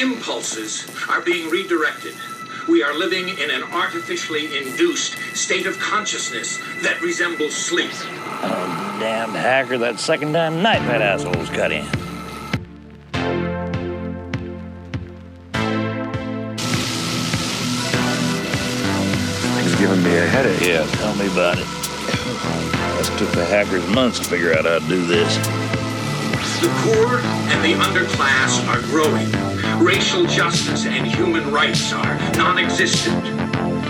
impulses are being redirected. We are living in an artificially induced state of consciousness that resembles sleep. Oh, damn hacker, that second time night that asshole's cut in. Things giving me a headache. Yeah, tell me about it. It took the hackers months to figure out how to do this. The poor and the underclass are growing. Racial justice and human rights are non-existent.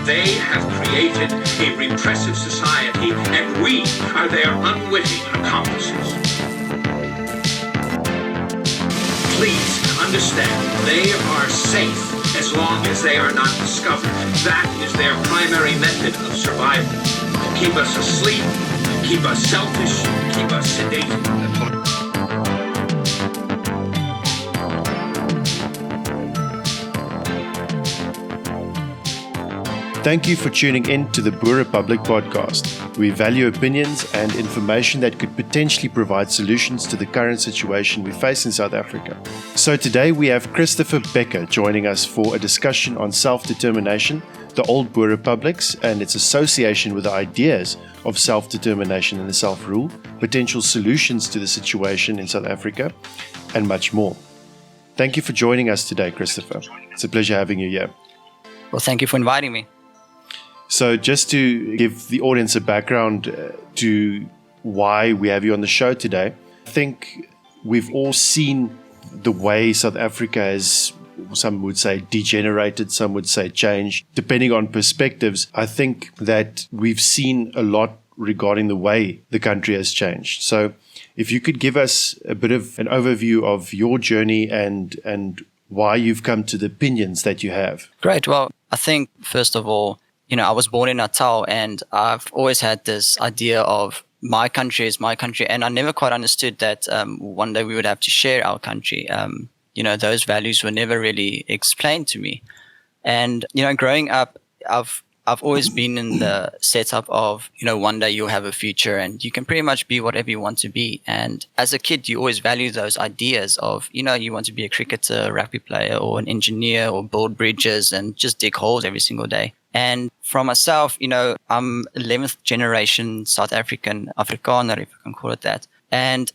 They have created a repressive society, and we are their unwitting accomplices. Please understand, they are safe as long as they are not discovered. That is their primary method of survival. Keep us asleep, keep us selfish, keep us sedated. Thank you for tuning in to the Boer Republic podcast. We value opinions and information that could potentially provide solutions to the current situation we face in South Africa. So today we have Christopher Becker joining us for a discussion on self-determination, the old Boer Republics and its association with the ideas of self-determination and self-rule, potential solutions to the situation in South Africa, and much more. Thank you for joining us today, Christopher. It's a pleasure having you here. Well, thank you for inviting me. So just to give the audience a background to why we have you on the show today, I think we've all seen the way South Africa has, some would say degenerated, some would say changed, depending on perspectives. I think that we've seen a lot regarding the way the country has changed. So if you could give us a bit of an overview of your journey and why you've come to the opinions that you have. Great. Well, I think, first of all, I was born in Natal, and I've always had this idea of my country is my country. And I never quite understood that one day we would have to share our country. Those values were never really explained to me. And, growing up, I've always been in the setup of, one day you'll have a future and you can pretty much be whatever you want to be. And as a kid, you always value those ideas of, you want to be a cricketer, a rugby player, or an engineer, or build bridges and just dig holes every single day. And for myself, I'm 11th generation South African, Afrikaner, if I can call it that. And,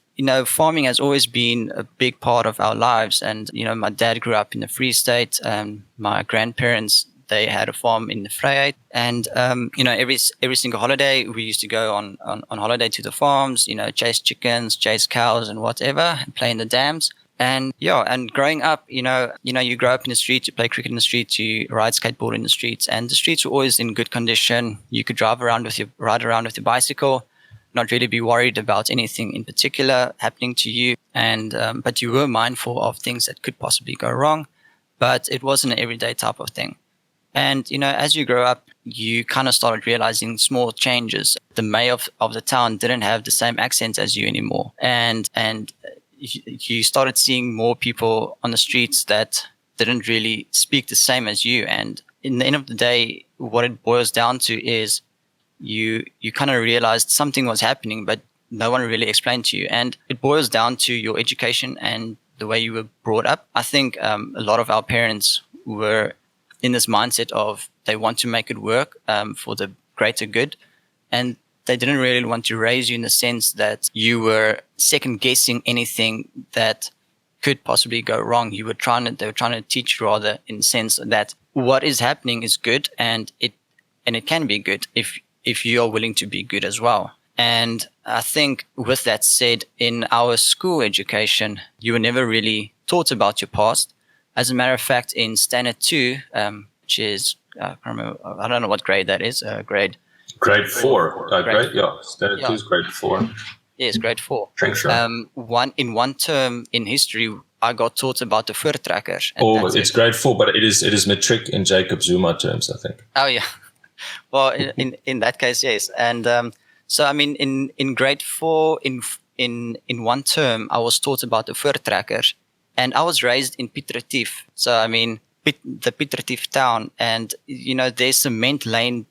farming has always been a big part of our lives. And, my dad grew up in the Free State. My grandparents, they had a farm in the Vryheid. And, every single holiday, we used to go on holiday to the farms, chase chickens, chase cows and whatever, and play in the dams. And and growing up, you grow up in the streets, you play cricket in the streets, you ride skateboard in the streets, and the streets were always in good condition. You could ride around with your bicycle, not really be worried about anything in particular happening to you. And, but you were mindful of things that could possibly go wrong, but it wasn't an everyday type of thing. And, as you grow up, you kind of started realizing small changes. The mayor of the town didn't have the same accent as you anymore. And you started seeing more people on the streets that didn't really speak the same as you. And in the end of the day, what it boils down to is you kind of realized something was happening, but no one really explained to you. And it boils down to your education and the way you were brought up. I think a lot of our parents were in this mindset of they want to make it work for the greater good. And they didn't really want to raise you in the sense that you were second guessing anything that could possibly go wrong. They were trying to teach you rather in the sense that what is happening is good, and it can be good if you are willing to be good as well. And I think with that said, in our school education, you were never really taught about your past. As a matter of fact, in Standard 2, which is, I don't know what grade that is, Grade 4. Standard 2 is grade 4. Yes, grade 4. Think so. One term in history, I got taught about the voortrekkers. It's grade 4, but it is matric in Jacob Zuma terms, I think. Oh, yeah. Well, in that case, yes. And so, I mean, in grade 4, in one term, I was taught about the voortrekkers. And I was raised in Piet Retief. So, I mean, the Piet Retief town. And, there's cement laying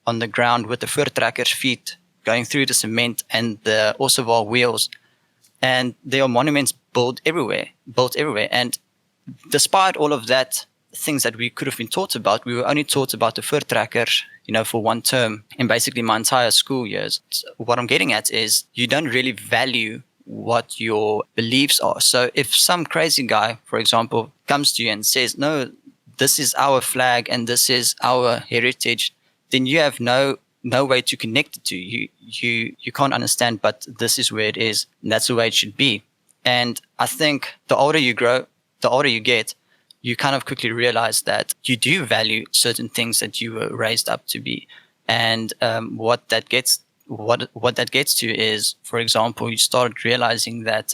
on the ground with the voortrekkers' feet going through the cement and the Ossewaal wheels. And there are monuments built everywhere. And despite all of that, things that we could have been taught about, we were only taught about the Voortrekker, for one term in basically my entire school years. What I'm getting at is you don't really value what your beliefs are. So if some crazy guy, for example, comes to you and says, no, this is our flag and this is our heritage, then you have no way to connect it to. You can't understand, but this is where it is, and that's the way it should be. And I think the older you grow, the older you get, you kind of quickly realize that you do value certain things that you were raised up to be. And what that gets to is, for example, you start realizing that,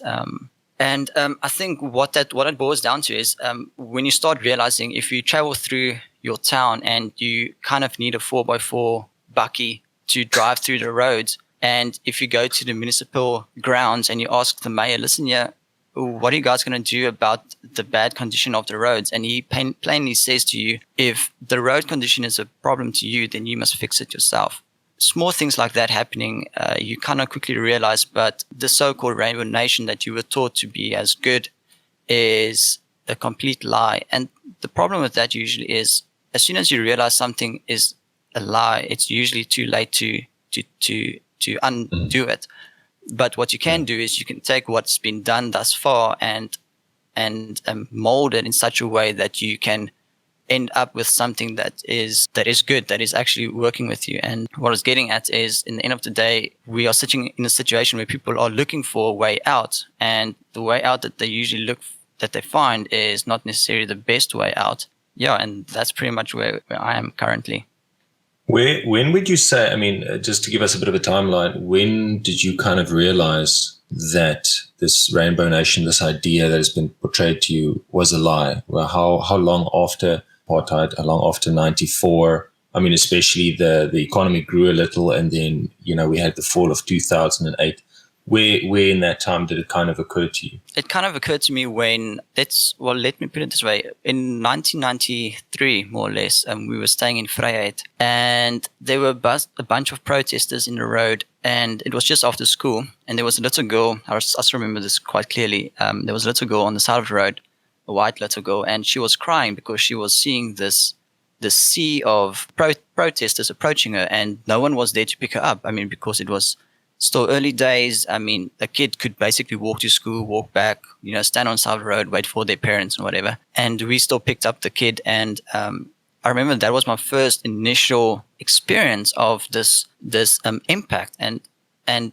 I think what it boils down to is when you start realizing if you travel through your town and you kind of need a 4x4 bakkie to drive through the roads, and if you go to the municipal grounds and you ask the mayor, listen here, what are you guys going to do about the bad condition of the roads? And he plainly says to you, if the road condition is a problem to you, then you must fix it yourself. Small things like that happening, you kind of quickly realize, but the so-called Rainbow Nation that you were taught to be as good is a complete lie. And the problem with that usually is, as soon as you realize something is a lie, it's usually too late to undo it. But what you can do is you can take what's been done thus far and mold it in such a way that you can end up with something that is good, that is actually working with you. And what I was getting at is, in the end of the day, we are sitting in a situation where people are looking for a way out, and the way out that they find is not necessarily the best way out. Yeah, and that's pretty much where I am currently. When would you say, I mean, just to give us a bit of a timeline, when did you kind of realize that this Rainbow Nation, this idea that has been portrayed to you, was a lie? Well, how long after apartheid, how long after 94? I mean, especially the economy grew a little, and then, we had the fall of 2008. Where in that time did it kind of occur to you? It kind of occurred to me when, let me put it this way. In 1993, more or less, we were staying in Vryheid, and there were a bunch of protesters in the road, and it was just after school, and there was a little girl, I still remember this quite clearly, there was a little girl on the side of the road, a white little girl, and she was crying because she was seeing this sea of protesters approaching her, and no one was there to pick her up. I mean, because it was still early days. I mean, a kid could basically walk to school, walk back, stand on the side of the road, wait for their parents and whatever. And we still picked up the kid. And I remember that was my first initial experience of this impact. And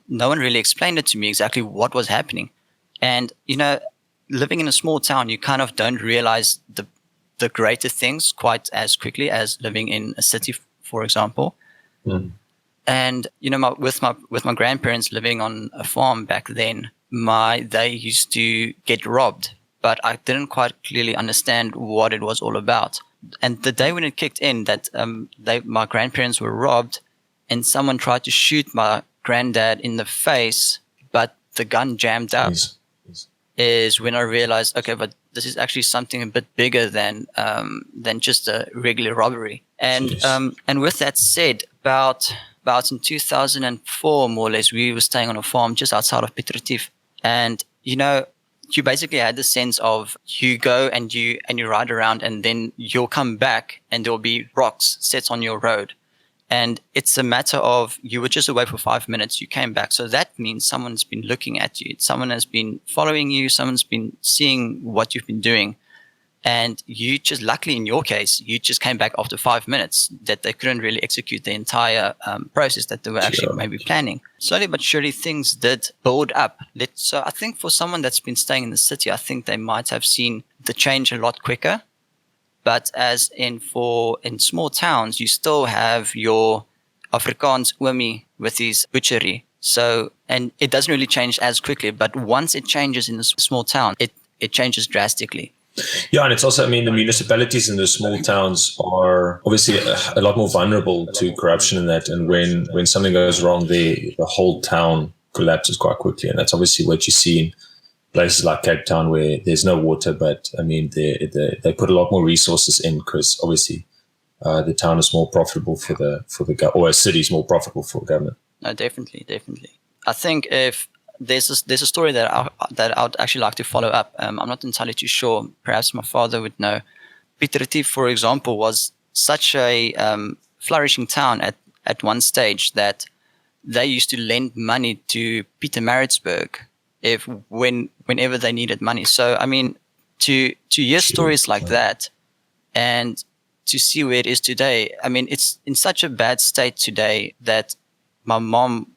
no one really explained it to me exactly what was happening. And, living in a small town, you kind of don't realize the greater things quite as quickly as living in a city, for example. Mm. And, with my grandparents living on a farm back then, they used to get robbed, but I didn't quite clearly understand what it was all about. And the day when it kicked in that my grandparents were robbed and someone tried to shoot my granddad in the face, but the gun jammed up, is when I realized, okay, but this is actually something a bit bigger than just a regular robbery. And with that said, about in 2004, more or less, we were staying on a farm just outside of Piet Retief. And, you basically had the sense of you go and you ride around, and then you'll come back and there'll be rocks set on your road. And it's a matter of you were just away for 5 minutes, you came back. So that means someone's been looking at you. Someone has been following you. Someone's been seeing what you've been doing. And you just, luckily in your case, you just came back after 5 minutes, that they couldn't really execute the entire process that they were actually maybe planning. Slowly but surely things did build up. So I think for someone that's been staying in the city, I think they might have seen the change a lot quicker. But as in small towns, you still have your Afrikaans oomie with his butchery. So, and it doesn't really change as quickly, but once it changes in a small town, it changes drastically. Yeah, and it's also, the municipalities in the small towns are obviously a lot more vulnerable to corruption in that. And when something goes wrong there, the whole town collapses quite quickly. And that's obviously what you see in places like Cape Town, where there's no water, but they put a lot more resources in, because obviously the town is more profitable or a city is more profitable for government. No, definitely. I think if there's a story that I'd actually like to follow up. I'm not entirely too sure. Perhaps my father would know. Piet Retief, for example, was such a flourishing town at one stage that they used to lend money to Pietermaritzburg whenever they needed money. So I mean, to hear stories like that and to see where it is today, I mean, it's in such a bad state today that my mom,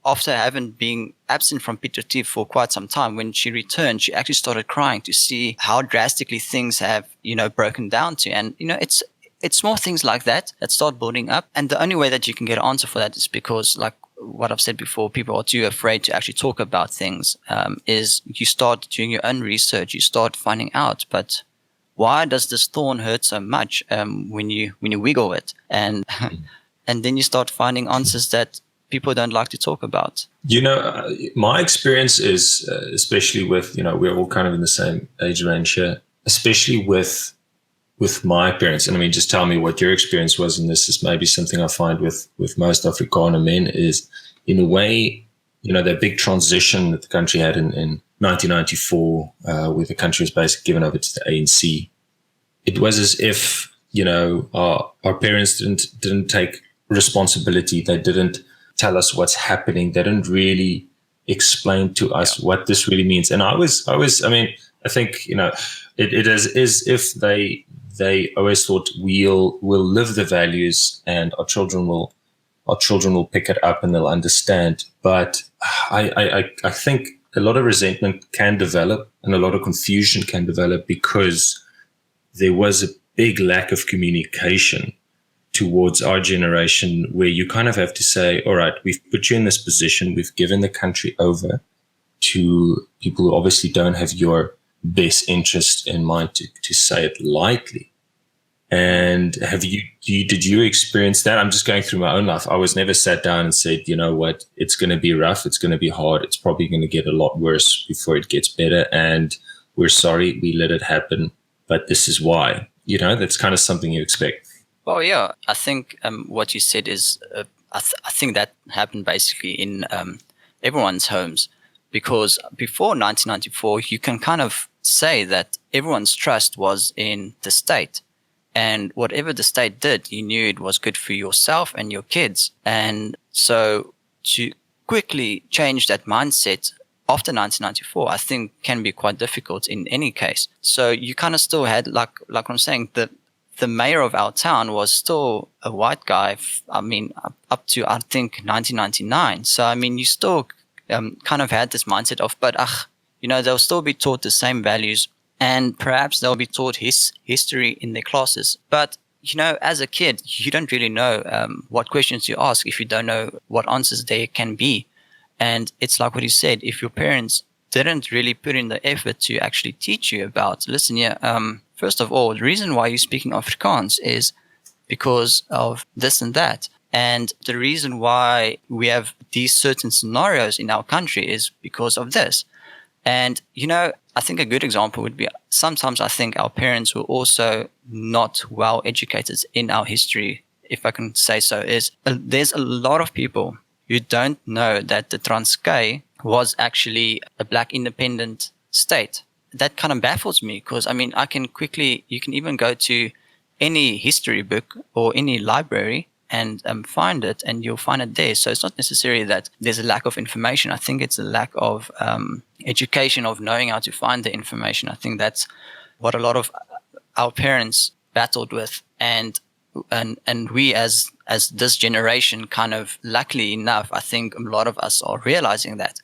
after having been absent from Piet Retief for quite some time, when she returned, she actually started crying to see how drastically things have, broken down to. And, it's small things like that start building up. And the only way that you can get an answer for that is because, like what I've said before, people are too afraid to actually talk about things, is you start doing your own research, you start finding out, but why does this thorn hurt so much when you wiggle it? And and then you start finding answers that people don't like to talk about. My experience is, especially with, we're all kind of in the same age range here, especially with my parents. And I mean, just tell me what your experience was. And this is maybe something I find with most Afrikaner men is, in a way, the big transition that the country had in 1994, where the country was basically given over to the ANC. It was as if, our parents didn't take responsibility. They didn't tell us what's happening. They didn't really explain to us what this really means. And I think, it is if they always thought we'll live the values and our children will pick it up and they'll understand. But I think a lot of resentment can develop and a lot of confusion can develop because there was a big lack of communication towards our generation, where you kind of have to say, all right, we've put you in this position. We've given the country over to people who obviously don't have your best interest in mind, to say it lightly. And did you experience that? I'm just going through my own life. I was never sat down and said, you know what, it's going to be rough. It's going to be hard. It's probably going to get a lot worse before it gets better. And we're sorry we let it happen, but this is why. That's kind of something you expect. Well, yeah, I think what you said is, I think that happened basically in everyone's homes, because before 1994, you can kind of say that everyone's trust was in the state. And whatever the state did, you knew it was good for yourself and your kids. And so to quickly change that mindset after 1994, I think can be quite difficult in any case. So you kind of still had, like I'm saying, the mayor of our town was still a white guy. I mean, up to, I think, 1999. So, I mean, you still kind of had this mindset of, but, they'll still be taught the same values, and perhaps they'll be taught history in their classes. But, as a kid, you don't really know what questions you ask if you don't know what answers there can be. And it's like what you said, if your parents didn't really put in the effort to actually teach you about, listen here, first of all, the reason why you're speaking Afrikaans is because of this and that. And the reason why we have these certain scenarios in our country is because of this. And, I think a good example would be, sometimes I think our parents were also not well educated in our history, if I can say so, there's a lot of people who don't know that the Transkei was actually a black independent state. That kind of baffles me, because, I mean, you can even go to any history book or any library and find it, and you'll find it there. So it's not necessarily that there's a lack of information. I think it's a lack of education, of knowing how to find the information. I think that's what a lot of our parents battled with. And we as this generation, kind of luckily enough, I think a lot of us are realizing that.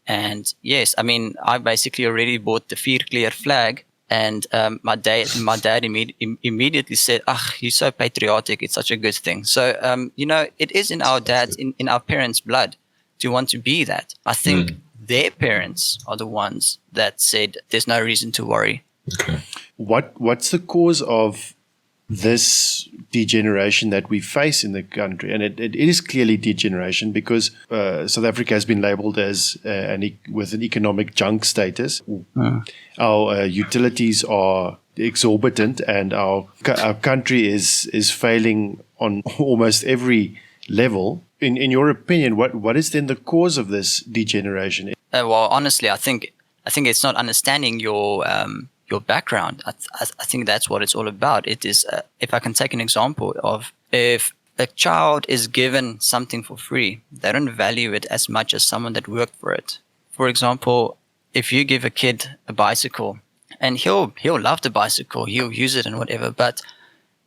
And yes, I mean, I basically already bought the Vierkleur flag, and my dad immediately said, you're so patriotic, it's such a good thing. So, it is in our dads, in our parents' blood to want to be that. I think their parents are the ones that said, there's no reason to worry. Okay. What's the cause of this degeneration that we face in the country? And it is clearly degeneration, because South Africa has been labeled as with an economic junk status. Our utilities are exorbitant, and our country is failing on almost every level. In your opinion, what is then the cause of this degeneration? Well, honestly, I think it's not understanding your background. I think that's what it's all about. It is, if I can take an example of, if a child is given something for free, they don't value it as much as someone that worked for it. For example, if you give a kid a bicycle, and he'll love the bicycle, he'll use it and whatever, but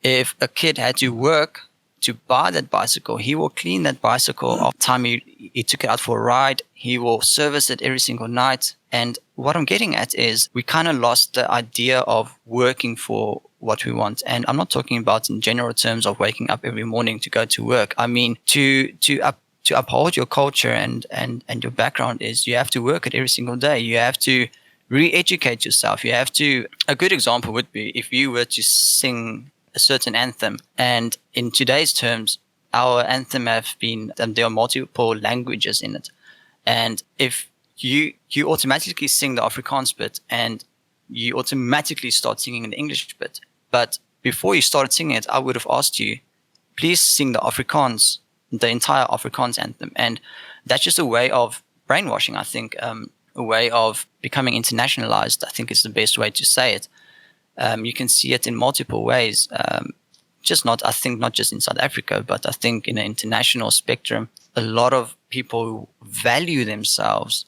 if a kid had to work to buy that bicycle, he will clean that bicycle off time he took it out for a ride. He will service it every single night. And what I'm getting at is we kind of lost the idea of working for what we want. And I'm not talking about in general terms of waking up every morning to go to work. I mean, to uphold your culture and your background is you have to work it every single day. You have to re-educate yourself. You have to, a good example would be if you were to sing a certain anthem, and in today's terms, our anthem have been, there are multiple languages in it. And if you automatically sing the Afrikaans bit and you automatically start singing the English bit. But before you started singing it, I would have asked you, please sing the Afrikaans, the entire Afrikaans anthem. And that's just a way of brainwashing, I think, a way of becoming internationalized, I think is the best way to say it. You can see it in multiple ways, not just in South Africa, but I think in an international spectrum, a lot of people who value themselves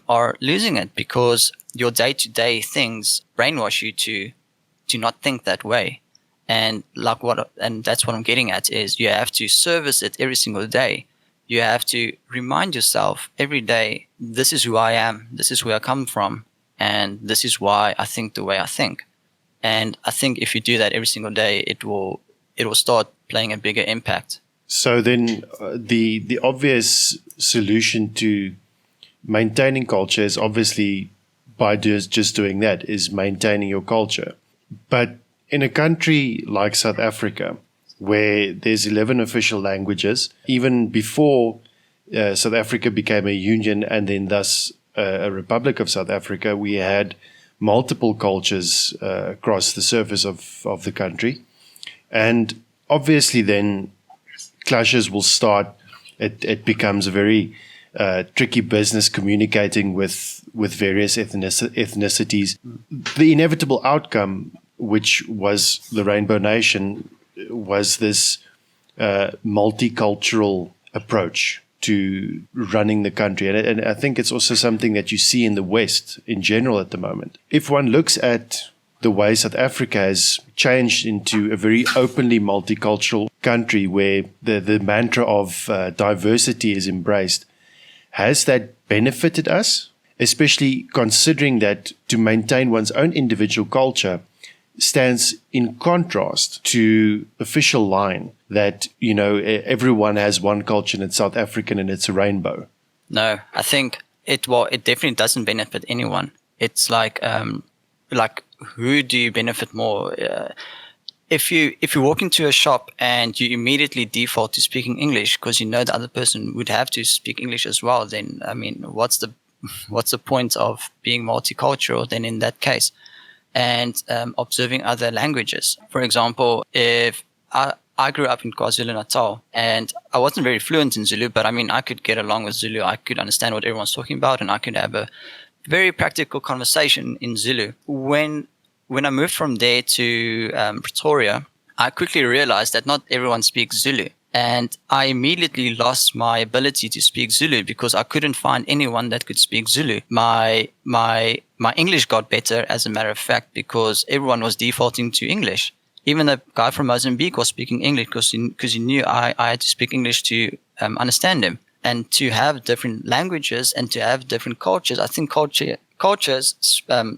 are losing it because your day-to-day things brainwash you to not think that way. And that's what I'm getting at is you have to service it every single day. You have to remind yourself every day, this is who I am, this is where I come from, and this is why I think the way I think. And I think if you do that every single day, it will start playing a bigger impact. So then the obvious solution to maintaining culture is obviously by just doing that, is maintaining your culture. But in a country like South Africa, where there's 11 official languages, even before South Africa became a union and then thus a Republic of South Africa, we had multiple cultures across the surface of the country. And obviously then clashes will start. It becomes a very tricky business communicating with various ethnicities. The inevitable outcome, which was the Rainbow Nation, was this multicultural approach to running the country. And I think it's also something that you see in the West in general at the moment. If one looks at the way South Africa has changed into a very openly multicultural country where the mantra of diversity is embraced, has that benefited us? Especially considering that to maintain one's own individual culture stands in contrast to official line that, everyone has one culture and it's South African and it's a rainbow. No, I think it definitely doesn't benefit anyone. It's like who do you benefit more? If you walk into a shop and you immediately default to speaking English because the other person would have to speak English as well, then what's the point of being multicultural then in that case? And observing other languages. For example, if I grew up in KwaZulu-Natal and I wasn't very fluent in Zulu, but I could get along with Zulu. I could understand what everyone's talking about and I could have a very practical conversation in Zulu. When I moved from there to Pretoria, I quickly realized that not everyone speaks Zulu. And I immediately lost my ability to speak Zulu because I couldn't find anyone that could speak Zulu. My English got better, as a matter of fact, because everyone was defaulting to English. Even the guy from Mozambique was speaking English because he knew I had to speak English to understand him. And to have different languages and to have different cultures, I think cultures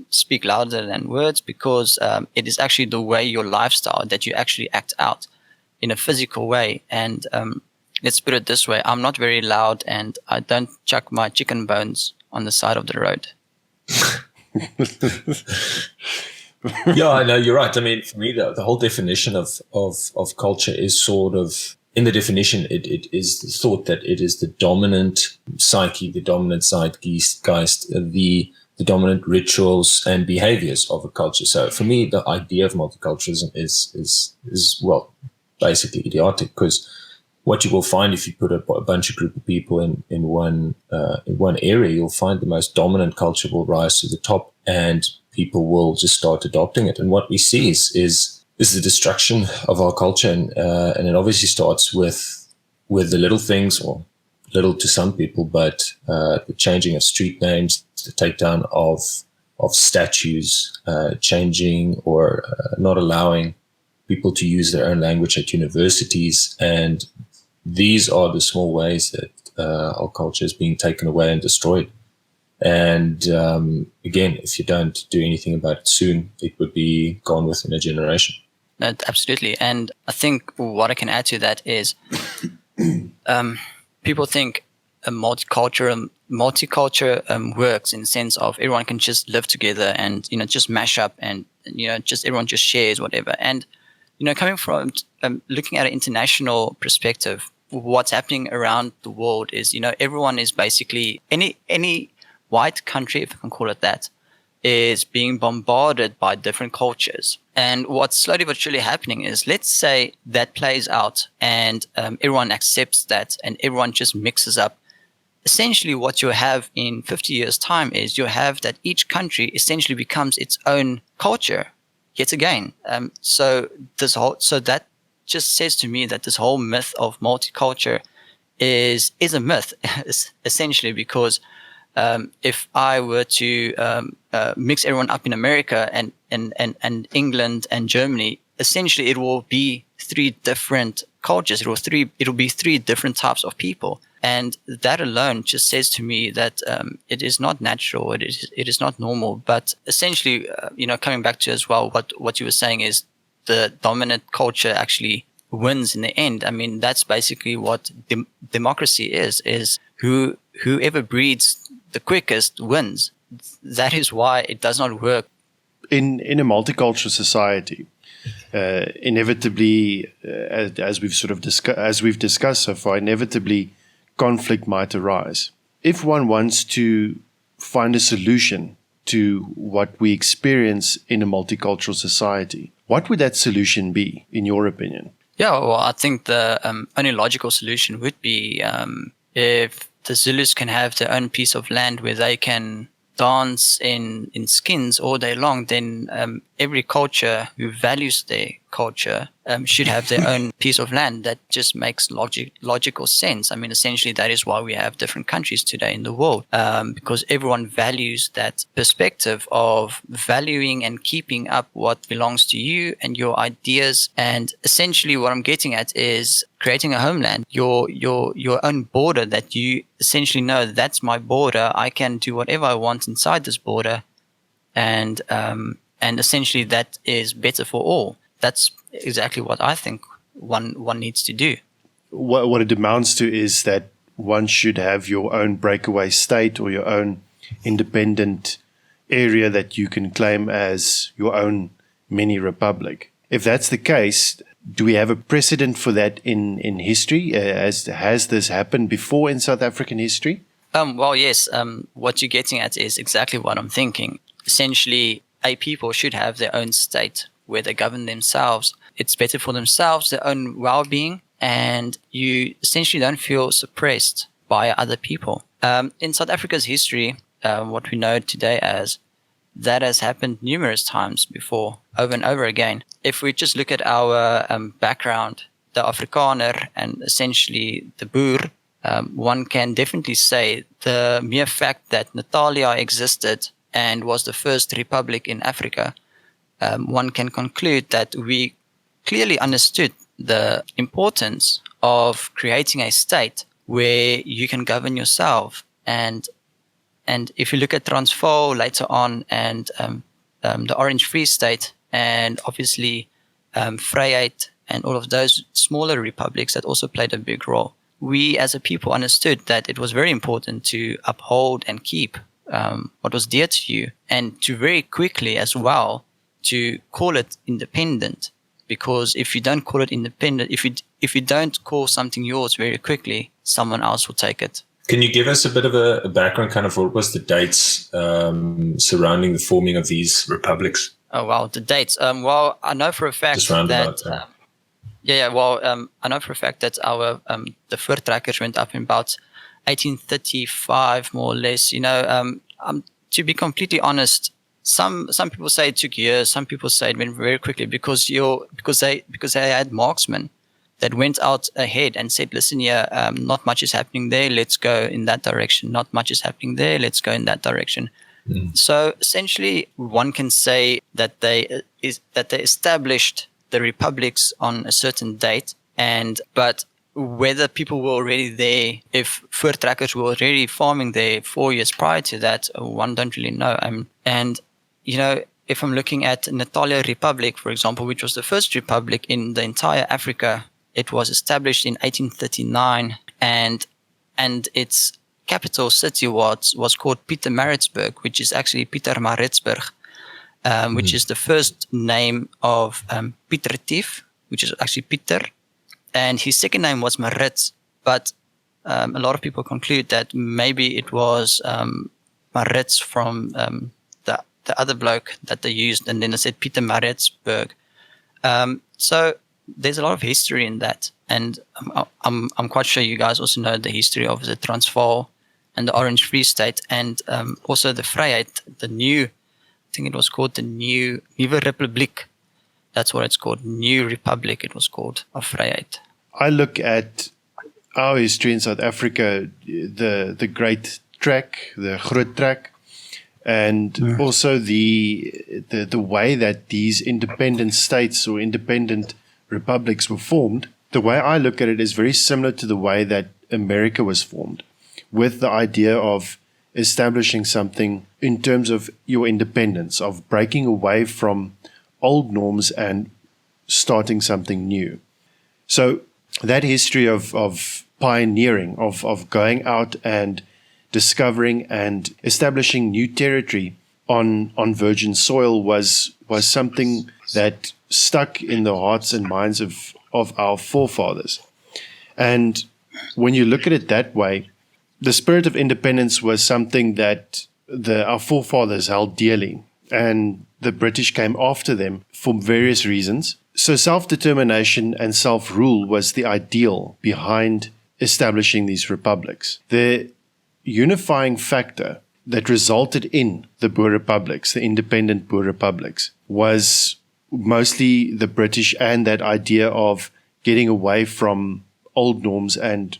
speak louder than words because it is actually the way your lifestyle that you actually act out in a physical way. And let's put it this way, I'm not very loud and I don't chuck my chicken bones on the side of the road. Yeah, I know, you're right. For me, the whole definition of culture is sort of, in the definition, it is the thought that it is the dominant psyche, the dominant zeitgeist, the dominant rituals and behaviors of a culture. So for me, the idea of multiculturalism is basically idiotic because what you will find if you put a bunch of group of people in one area, you'll find the most dominant culture will rise to the top, and people will just start adopting it. And what we see is the destruction of our culture, and it obviously starts with the little things, or little to some people, but the changing of street names, the takedown of statues, changing or not allowing people to use their own language at universities. And these are the small ways that our culture is being taken away and destroyed. And again, if you don't do anything about it soon, it would be gone within a generation. Absolutely. And I think what I can add to that is people think a multiculture works in the sense of everyone can just live together and, just mash up and, just everyone just shares whatever. And, coming from looking at an international perspective, what's happening around the world is, everyone is basically any white country, if I can call it that, is being bombarded by different cultures. And what's slowly but surely happening is, let's say that plays out and everyone accepts that and everyone just mixes up. Essentially, what you have in 50 years' time is you have that each country essentially becomes its own culture yet again. So that just says to me that this whole myth of multiculture is a myth, essentially, because if I were to mix everyone up in America and England and Germany, essentially it will be three different cultures. It'll be three different types of people. And that alone just says to me that it is not natural, it is not normal. But essentially, coming back to as well, what you were saying is the dominant culture actually wins in the end. I mean, that's basically what democracy is whoever breeds the quickest wins. That is why it does not work. In a multicultural society, inevitably, as we've discussed so far, inevitably conflict might arise. If one wants to find a solution to what we experience in a multicultural society, what would that solution be, in your opinion? Yeah, well, I think the only logical solution would be if the Zulus can have their own piece of land where they can dance in skins all day long, then every culture who values their culture should have their own piece of land. That just makes logical sense. I mean, essentially, that is why we have different countries today in the world, because everyone values that perspective of valuing and keeping up what belongs to you and your ideas. And essentially, what I'm getting at is creating a homeland, your own border that you essentially know that's my border. I can do whatever I want inside this border, and essentially that is better for all. That's exactly what I think one needs to do. What it amounts to is that one should have your own breakaway state or your own independent area that you can claim as your own mini republic. If that's the case, do we have a precedent for that in history? Has this happened before in South African history? Well, yes. What you're getting at is exactly what I'm thinking. Essentially, a people should have their own state where they govern themselves. It's better for themselves, their own well-being, and you essentially don't feel suppressed by other people. In South Africa's history, what we know today as, that has happened numerous times before, over and over again. If we just look at our background, the Afrikaner and essentially the Boer, one can definitely say the mere fact that Natalia existed and was the first republic in Africa, one can conclude that we clearly understood the importance of creating a state where you can govern yourself. And if you look at Transvaal later on, and the Orange Free State, and obviously Vryheid and all of those smaller republics that also played a big role, we as a people understood that it was very important to uphold and keep what was dear to you, and to very quickly as well to call it independent. Because if you don't call it independent, if you don't call something yours very quickly, someone else will take it. Can you give us a bit of a background, kind of what was the dates surrounding the forming of these republics? Oh, wow, the dates. Well, I know for a fact Just round that about Yeah. Well, I know for a fact that our the voortrekkers went up in about 1835, more or less. To be completely honest, some people say it took years. Some people say it went very quickly because they had marksmen that went out ahead and said, "Listen here, not much is happening there. Let's go in that direction. Not much is happening there. Let's go in that direction." So essentially, one can say that they established the republics on a certain date, but whether people were already there, if voortrekkers were already farming there 4 years prior to that, one don't really know. If I'm looking at Natalia Republic, for example, which was the first republic in the entire Africa, it was established in 1839, and its capital city was called Pietermaritzburg, which is actually Pietermaritzburg, which is the first name of Pieter Tief, which is actually Pieter, and his second name was Maritz. But a lot of people conclude that maybe it was Maritz from the other bloke that they used, and then they said Pietermaritzburg. So there's a lot of history in that, and I'm quite sure you guys also know the history of the Transvaal and the Orange Free State, and also the Vryheid, I think it was called the Nieuwe Republiek. That's what it's called, New Republic. It was called, of Vryheid. I look at our history in South Africa, the Great Trek, the Groot Trek, and also the way that these independent states or independent republics were formed. The way I look at it is very similar to the way that America was formed, with the idea of establishing something in terms of your independence, of breaking away from old norms and starting something new. So that history of pioneering, of going out and discovering and establishing new territory on virgin soil was something that stuck in the hearts and minds of our forefathers. And when you look at it that way, the spirit of independence was something that our forefathers held dearly, and the British came after them for various reasons. So self-determination and self-rule was the ideal behind establishing these republics. The unifying factor that resulted in the Boer Republics, the independent Boer Republics, was mostly the British and that idea of getting away from old norms and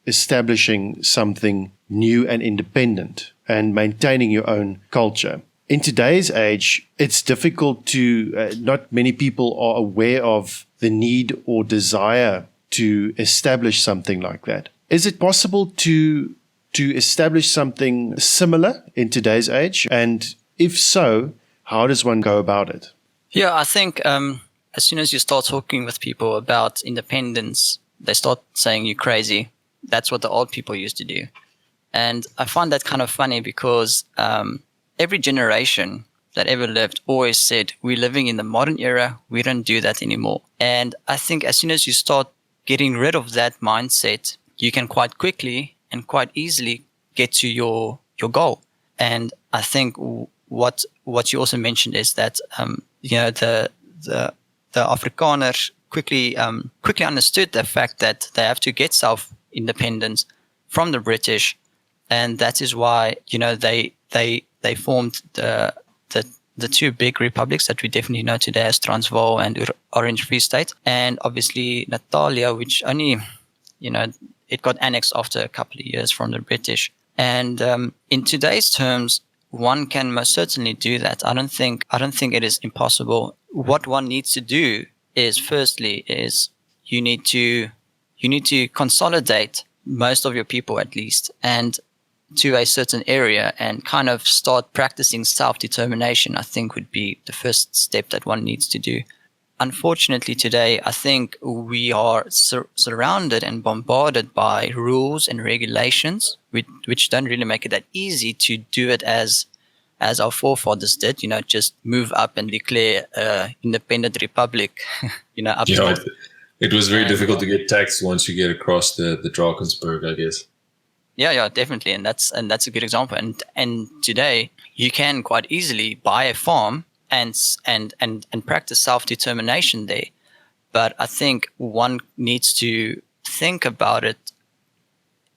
establishing something new and independent and maintaining your own culture. In today's age, it's difficult to, not many people are aware of the need or desire to establish something like that. Is it possible to establish something similar in today's age? And if so, how does one go about it? Yeah, I think as soon as you start talking with people about independence, they start saying you're crazy. That's what the old people used to do. And I find that kind of funny because every generation that ever lived always said, we're living in the modern era, we don't do that anymore. And I think as soon as you start getting rid of that mindset, you can quite quickly and quite easily get to your goal. And I think what you also mentioned is that the Afrikaners quickly understood the fact that they have to get self-independence from the British, and that is why they formed the two big republics that we definitely know today as Transvaal and Orange Free State, and obviously Natalia, which only it got annexed after a couple of years from the British. And in today's terms, one can most certainly do that. I don't think it is impossible. What one needs to do is, firstly, you need to consolidate most of your people at least, and to a certain area, and kind of start practicing self-determination, I think would be the first step that one needs to do. Unfortunately, today, I think we are surrounded and bombarded by rules and regulations, which don't really make it that easy to do it as our forefathers did. Just move up and declare independent republic. It was very difficult to get taxed once you get across the Drakensberg, I guess. Yeah, definitely, and that's a good example. And today, you can quite easily buy a farm and practice self-determination there. But I think one needs to think about it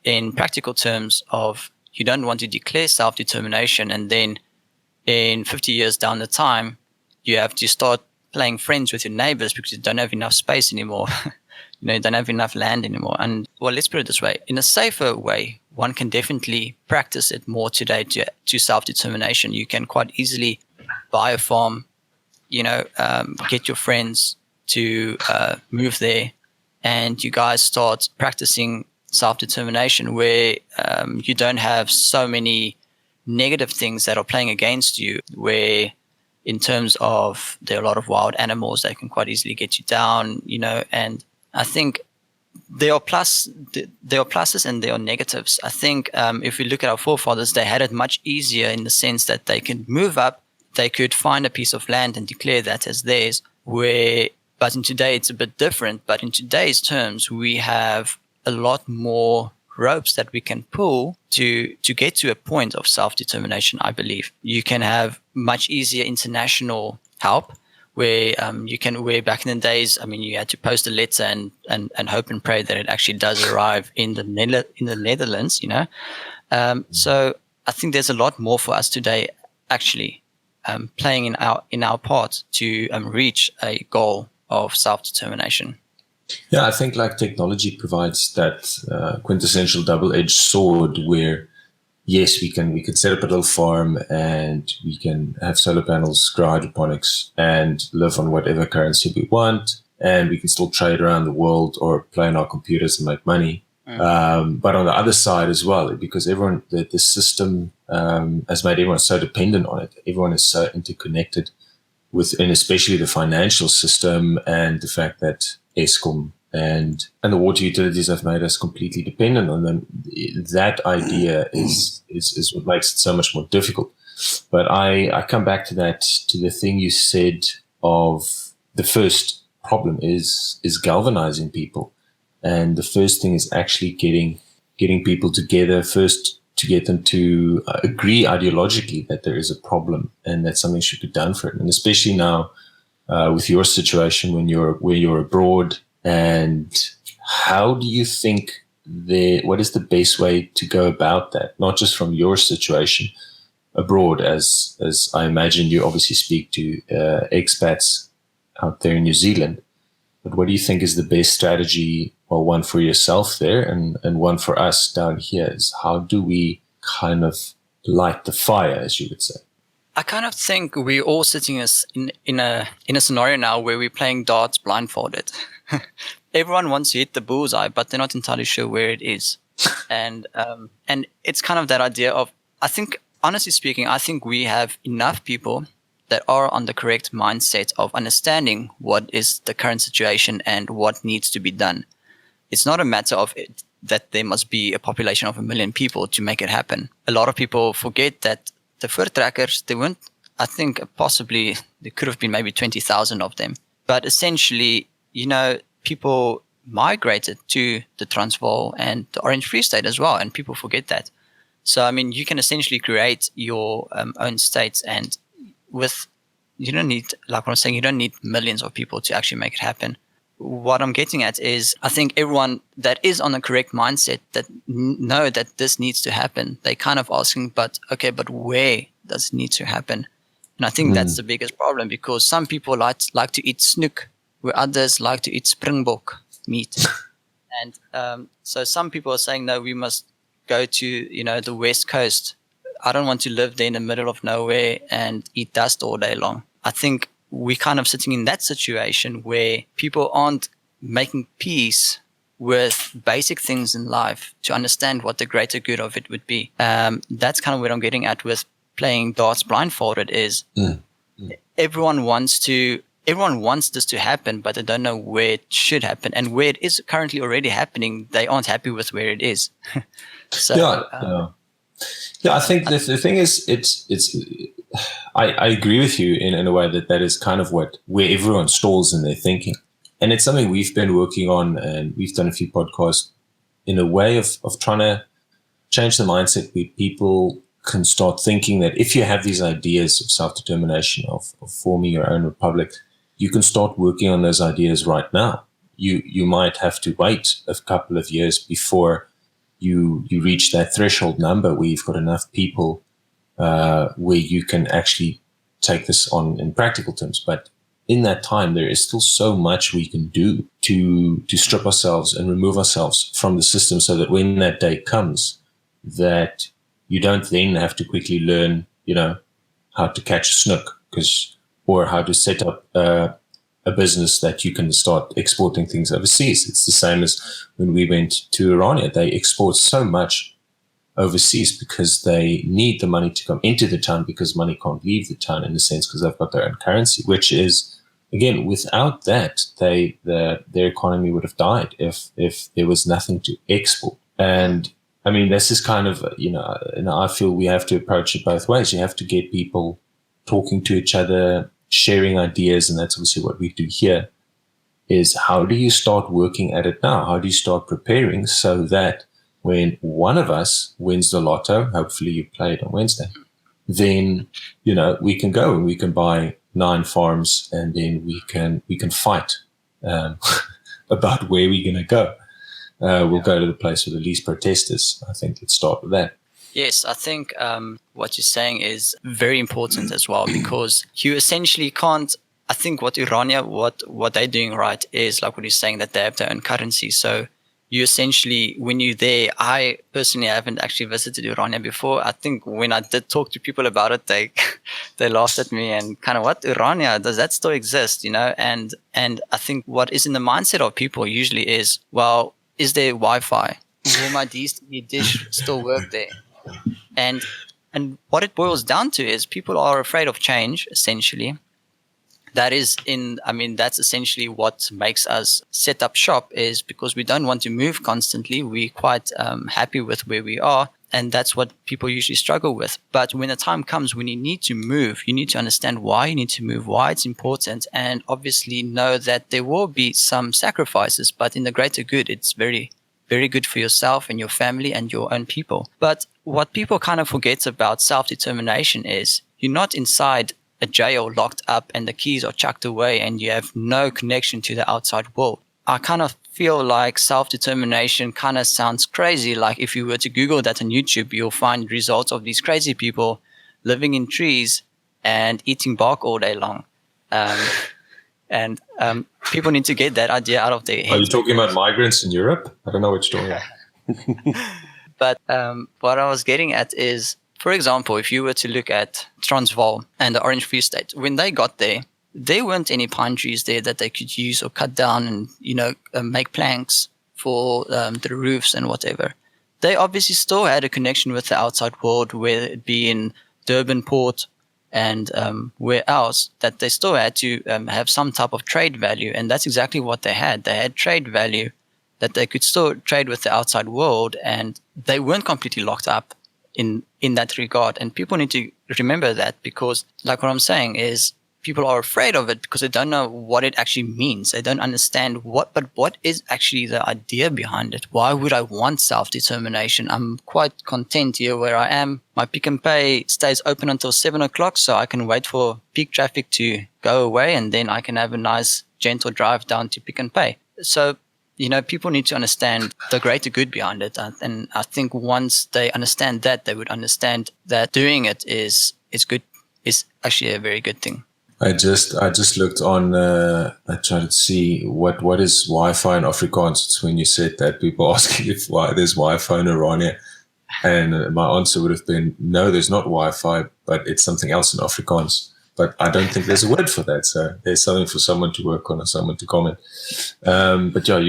in practical terms of you don't want to declare self-determination and then in 50 years down the time, you have to start playing friends with your neighbors because you don't have enough space anymore. You don't have enough land anymore. And well, let's put it this way. In a safer way, one can definitely practice it more today to self-determination. You can quite easily buy a farm, get your friends to move there, and you guys start practicing self-determination where you don't have so many negative things that are playing against you, where in terms of there are a lot of wild animals that can quite easily get you down, and I think there are pluses and there are negatives. I think if we look at our forefathers, they had it much easier in the sense that they can move up, they could find a piece of land and declare that as theirs, but in today it's a bit different. But in today's terms, we have a lot more ropes that we can pull to get to a point of self-determination, I believe. You can have much easier international help where back in the days, you had to post a letter and hope and pray that it actually does arrive in the Netherlands, So I think there's a lot more for us today actually playing in our part to reach a goal of self-determination. Yeah, I think like technology provides that quintessential double-edged sword where, yes, we can set up a little farm and we can have solar panels, grow hydroponics, and live on whatever currency we want. And we can still trade around the world or play on our computers and make money. But on the other side as well, because the system has made everyone so dependent on it. Everyone is so interconnected and especially the financial system and the fact that Eskom and the water utilities have made us completely dependent on them. That idea is what makes it so much more difficult. But I come back to the thing you said of the first problem is galvanizing people. And the first thing is actually getting people together first to get them to agree ideologically that there is a problem and that something should be done for it. And especially now with your situation where you're abroad, and how do you think what is the best way to go about that? Not just from your situation abroad, as I imagine you obviously speak to expats out there in New Zealand, but what do you think is the best strategy? Well, one for yourself there and one for us down here is how do we kind of light the fire, as you would say? I kind of think we're all sitting in a scenario now where we're playing darts blindfolded. Everyone wants to hit the bullseye, but they're not entirely sure where it is. And it's kind of that idea of, I think, honestly speaking, I think we have enough people that are on the correct mindset of understanding what is the current situation and what needs to be done. It's not a matter of it, that there must be a population of 1 million people to make it happen. A lot of people forget that the voortrekkers, they weren't, I think possibly there could have been maybe 20,000 of them. But essentially, people migrated to the Transvaal and the Orange Free State as well, and people forget that. So, you can essentially create your own states, and you don't need, like what I'm saying, you don't need millions of people to actually make it happen. What I'm getting at is, I think everyone that is on the correct mindset that know that this needs to happen, they kind of asking, but where does it need to happen? And I think that's the biggest problem, because some people like to eat snoek, where others like to eat springbok meat. And so some people are saying, no, we must go to, the West Coast. I don't want to live there in the middle of nowhere and eat dust all day long. I think we're kind of sitting in that situation where people aren't making peace with basic things in life to understand what the greater good of it would be. That's kind of what I'm getting at with playing darts blindfolded is everyone wants this to happen, but they don't know where it should happen. And where it is currently already happening, they aren't happy with where it is. I think the thing is, I agree with you in a way that is kind of where everyone stalls in their thinking. And it's something we've been working on, and we've done a few podcasts in a way of trying to change the mindset where people can start thinking that if you have these ideas of self-determination, of forming your own republic, you can start working on those ideas right now. You might have to wait a couple of years before you reach that threshold number where you've got enough people where you can actually take this on in practical terms. But in that time, there is still so much we can do to strip ourselves and remove ourselves from the system, so that when that day comes, that you don't then have to quickly learn, how to catch a snook, or how to set up a business that you can start exporting things overseas. It's the same as when we went to Iran. They export so much overseas because they need the money to come into the town, because money can't leave the town, in a sense, because they've got their own currency, which is, again, without that, their economy would have died if there was nothing to export. And I mean, this is kind of, and I feel we have to approach it both ways. You have to get people talking to each other, sharing ideas, and that's obviously what we do here, is how do you start working at it now? How do you start preparing so that when one of us wins the lotto, hopefully you play it on Wednesday, then, we can go and we can buy 9 farms, and then we can fight about where we're going to go. We'll go to the place with the least protesters. I think let's start with that. Yes, I think what you're saying is very important as well, because you essentially can't. I think what Irania, what they're doing right is, like what you're saying, that they have their own currency. So you essentially, when you're there, I personally haven't actually visited Irania before. I think when I did talk to people about it, they laughed at me and kind of, what, Irania, does that still exist? And I think what is in the mindset of people usually is, well, is there Wi-Fi? Will my DSTV dish still work there? And what it boils down to is people are afraid of change, essentially. That's essentially what makes us set up shop, is because we don't want to move constantly. We're quite happy with where we are. And that's what people usually struggle with. But when the time comes when you need to move, you need to understand why you need to move, why it's important, and obviously know that there will be some sacrifices, but in the greater good, it's very, very good for yourself and your family and your own people. But what people kind of forget about self-determination is you're not inside a jail locked up and the keys are chucked away and you have no connection to the outside world. I kind of feel like self-determination kind of sounds crazy. Like if you were to Google that on YouTube, you'll find results of these crazy people living in trees and eating bark all day long. And people need to get that idea out of their heads. Are you talking about migrants in Europe? I don't know what you're talking about. But what I was getting at is, for example, if you were to look at Transvaal and the Orange Free State, when they got there weren't any pine trees there that they could use or cut down and, make planks for the roofs and whatever. They obviously still had a connection with the outside world, whether it be in Durban Port and where else, that they still had to have some type of trade value. And that's exactly what they had. They had trade value that they could still trade with the outside world, and they weren't completely locked up in that regard. And people need to remember that, because like what I'm saying is, people are afraid of it because they don't know what it actually means. They don't understand what is actually the idea behind it. Why would I want self-determination? I'm quite content here where I am. My Pick n Pay stays open until 7 o'clock, so I can wait for peak traffic to go away, and then I can have a nice, gentle drive down to Pick n Pay. So, people need to understand the greater good behind it. And I think once they understand that, they would understand that doing it is good, is actually a very good thing. I just looked on, I tried to see what is Wi-Fi in Afrikaans. It's when you said that, people asking if there's Wi-Fi in Irania. And my answer would have been, no, there's not Wi-Fi, but it's something else in Afrikaans. But I don't think there's a word for that. So there's something for someone to work on or someone to comment. But yeah,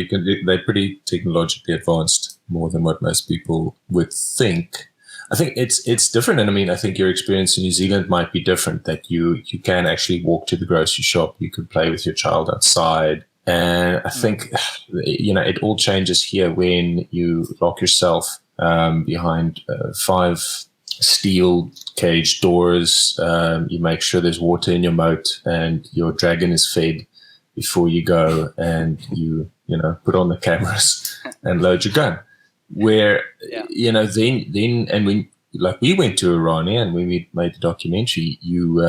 they're pretty technologically advanced, more than what most people would think. I think it's different. And I think your experience in New Zealand might be different, that you can actually walk to the grocery shop. You can play with your child outside. And I think, it all changes here when you lock yourself behind 5 steel cage doors. You make sure there's water in your moat and your dragon is fed before you go, and you put on the cameras and load your gun. Where, then, and when like we went to Iran, and when we made the documentary, you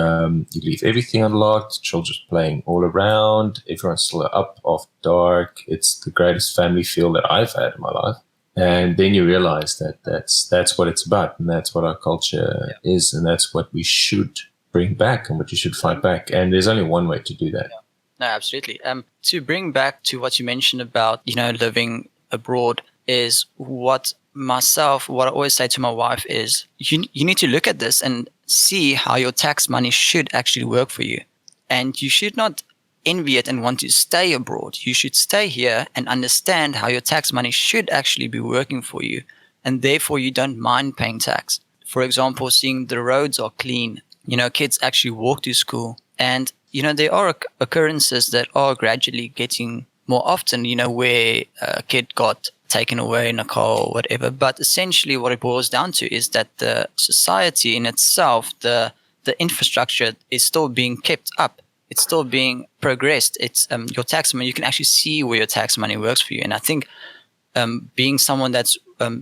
leave everything unlocked, children's playing all around, everyone's still up after dark. It's the greatest family feel that I've had in my life. And then you realize that that's what it's about, and that's what our culture is, and that's what we should bring back and what you should fight back. And there's only one way to do that. No, absolutely. To bring back to what you mentioned about, living abroad, is what I always say to my wife is you need to look at this and see how your tax money should actually work for you. And you should not envy it and want to stay abroad. You should stay here and understand how your tax money should actually be working for you. And therefore you don't mind paying tax. For example, seeing the roads are clean, kids actually walk to school. And, there are occurrences that are gradually getting more often, where a kid got taken away in a car or whatever. But essentially what it boils down to is that the society in itself, the infrastructure is still being kept up. It's still being progressed. It's your tax money. You can actually see where your tax money works for you. And I think being someone that's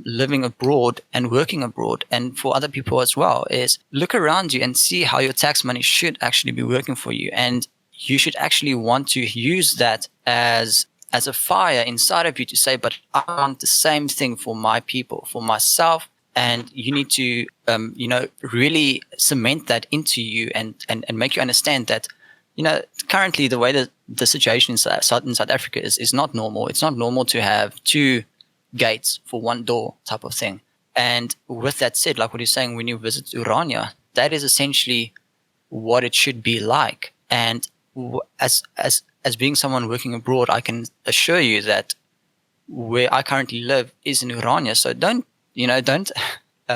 living abroad and working abroad, and for other people as well, is look around you and see how your tax money should actually be working for you. And you should actually want to use that as a fire inside of you to say, but I want the same thing for my people, for myself. And you need to, really cement that into you and make you understand that, currently the way that the situation in South Africa is not normal. It's not normal to have 2 gates for 1 door type of thing. And with that said, like what you're saying, when you visit Urania, that is essentially what it should be like. And as being someone working abroad, I can assure you that where I currently live is in Urania. So don't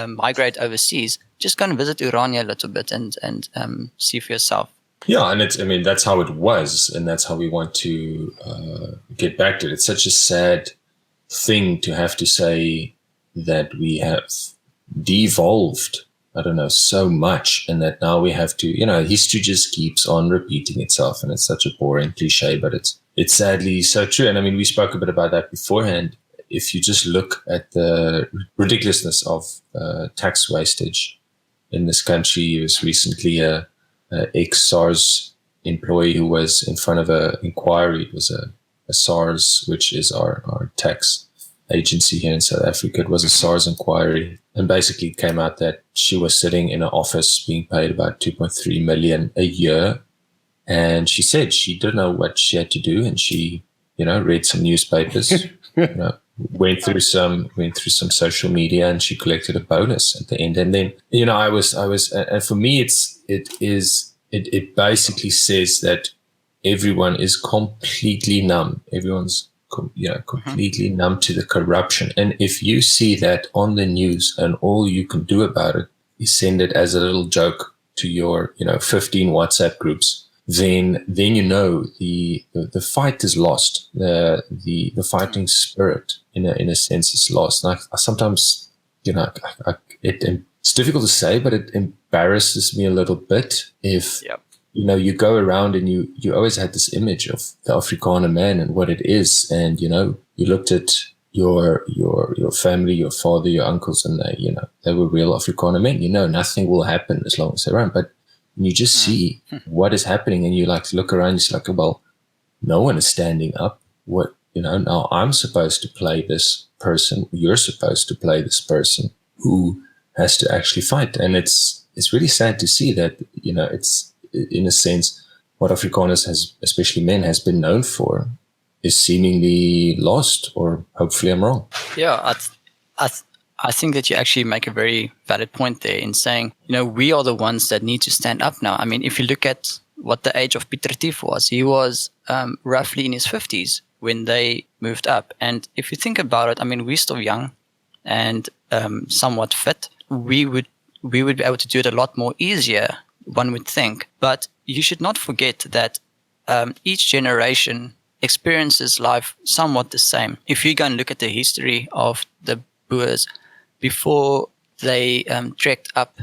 migrate overseas. Just go and visit Urania a little bit and see for yourself. Yeah, and that's how it was, and that's how we want to get back to it. It's such a sad thing to have to say that we have devolved, so much, and that now we have to, history just keeps on repeating itself, and it's such a boring cliche, but it's sadly so true. And we spoke a bit about that beforehand. If you just look at the ridiculousness of tax wastage in this country, there was recently a ex-SARS employee who was in front of an inquiry. It was a SARS, which is our tax agency here in South Africa. It was a SARS inquiry, and basically it came out that she was sitting in an office being paid about 2.3 million a year, and she said she didn't know what she had to do, and she read some newspapers, went through some social media, and she collected a bonus at the end. And then I was and for me it basically says that everyone is completely numb. Everyone's completely numb to the corruption. And if you see that on the news and all you can do about it is send it as a little joke to your 15 WhatsApp groups, then the fight is lost. The fighting spirit in a sense is lost. And I sometimes it's difficult to say, but it embarrasses me a little bit if you go around and you always had this image of the Afrikaner man and what it is, and you looked at your family, your father, your uncles, and they were real Afrikaner men. Nothing will happen as long as they're around. But you just see what is happening, and you look around, it's like, well, no one is standing up. What now I'm supposed to play this person. You're supposed to play this person who has to actually fight, and it's really sad to see that it's in a sense what Afrikaners has, especially men, has been known for is seemingly lost. Or hopefully I'm wrong. Yeah, I think that you actually make a very valid point there in saying, we are the ones that need to stand up now. If you look at what the age of Pieter Tief was, he was roughly in his 50s when they moved up. And if you think about it, we're still young and somewhat fit. We would be able to do it a lot more easier, one would think. But you should not forget that each generation experiences life somewhat the same. If you go and look at the history of the Boers before they trekked up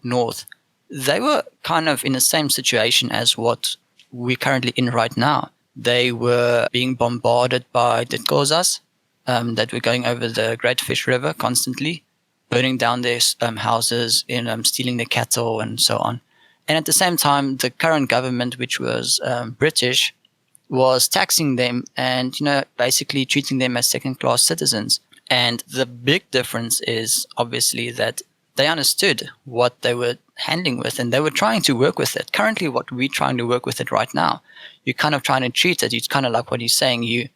north, they were kind of in the same situation as what we're currently in right now. They were being bombarded by the Xhosas that were going over the Great Fish River constantly. burning down their houses, stealing their cattle and so on. And at the same time, the current government, which was British, was taxing them and, basically treating them as second-class citizens. And the big difference is obviously that they understood what they were handling with and they were trying to work with it. Currently, what we're trying to work with it right now, you're kind of trying to treat it. It's kind of like what he's saying.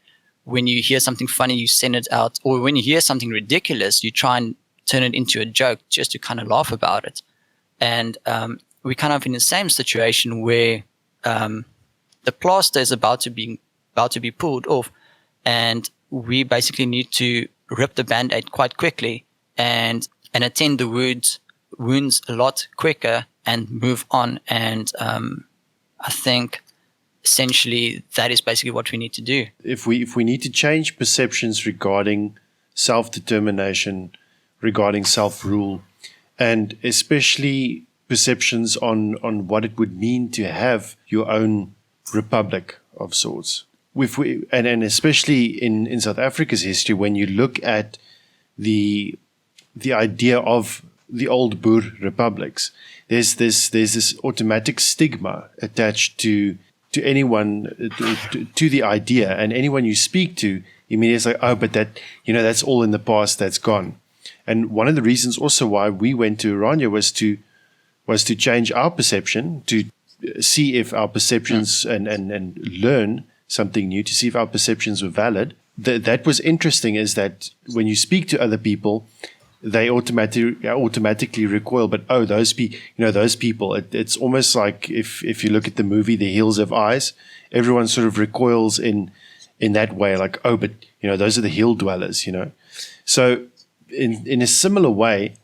When you hear something funny, you send it out. Or when you hear something ridiculous, you try and turn it into a joke just to kind of laugh about it. And we're kind of in the same situation where the plaster is about to be pulled off, and we basically need to rip the Band-Aid quite quickly and attend the wounds a lot quicker and move on. And I think essentially that is basically what we need to do. If we need to change perceptions regarding self-determination, regarding self-rule, and especially perceptions on what it would mean to have your own republic of sorts. And especially in South Africa's history, when you look at the idea of the old Boer Republics, there's this automatic stigma attached to anyone, to the idea, and anyone you speak to immediately like, oh, but that's all in the past, that's gone. And one of the reasons also why we went to Oranje was to change our perception, to see if our perceptions and learn something new, to see if our perceptions were valid. That was interesting, is that when you speak to other people, they automatically recoil. But those people. It's almost like if you look at the movie The Hills Have Eyes, everyone sort of recoils in that way, like, oh, but those are the hill dwellers. So in a similar way,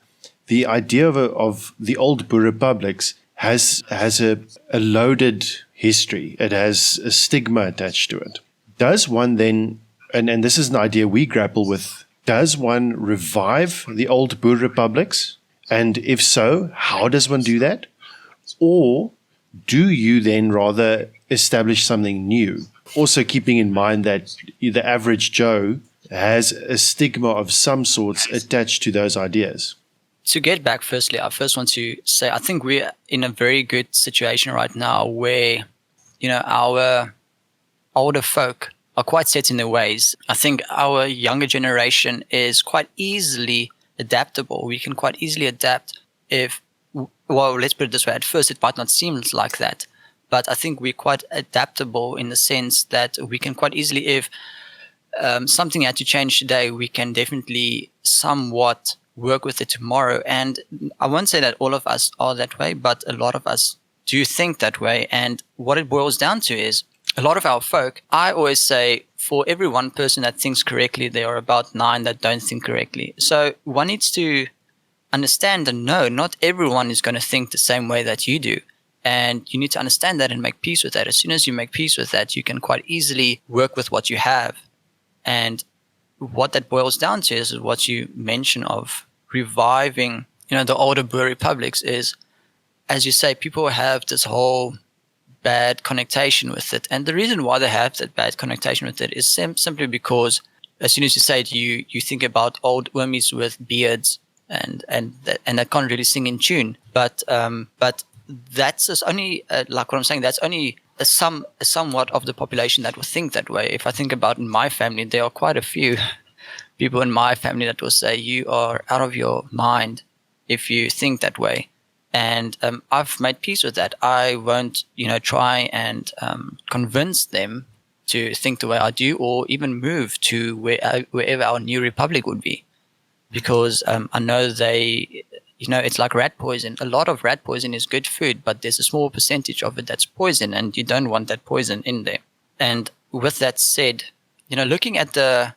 the idea of the old Boer Republics has a loaded history. It has a stigma attached to it. Does one then, and this is an idea we grapple with, does one revive the old Boer Republics? And if so, how does one do that? Or do you then rather establish something new? Also keeping in mind that the average Joe has a stigma of some sorts attached to those ideas. To get back, firstly, I first want to say I think we're in a very good situation right now where, our older folk are quite set in their ways. I think our younger generation is quite easily adaptable. We can quite easily adapt let's put it this way. At first, it might not seem like that, but I think we're quite adaptable in the sense that we can quite easily, if something had to change today, we can definitely somewhat work with it tomorrow. And I won't say that all of us are that way, but a lot of us do think that way. And what it boils down to is a lot of our folk, I always say, for every one person that thinks correctly, there are about 9 that don't think correctly. So one needs to understand and know not everyone is going to think the same way that you do. And you need to understand that and make peace with that. As soon as you make peace with that, you can quite easily work with what you have. And what that boils down to is what you mention of reviving, the older Boer Republics is, as you say, people have this whole bad connotation with it. And the reason why they have that bad connotation with it is simply because as soon as you say it, you think about old wormies with beards and they can't really sing in tune. But that's just only, like what I'm saying, that's only somewhat of the population that will think that way. If I think about in my family, there are quite a few people in my family that will say, you are out of your mind if you think that way. And I've made peace with that. I won't, try and convince them to think the way I do, or even move to wherever our new republic would be, because I know it's like rat poison. A lot of rat poison is good food, but there's a small percentage of it that's poison, and you don't want that poison in there. And with that said, looking at the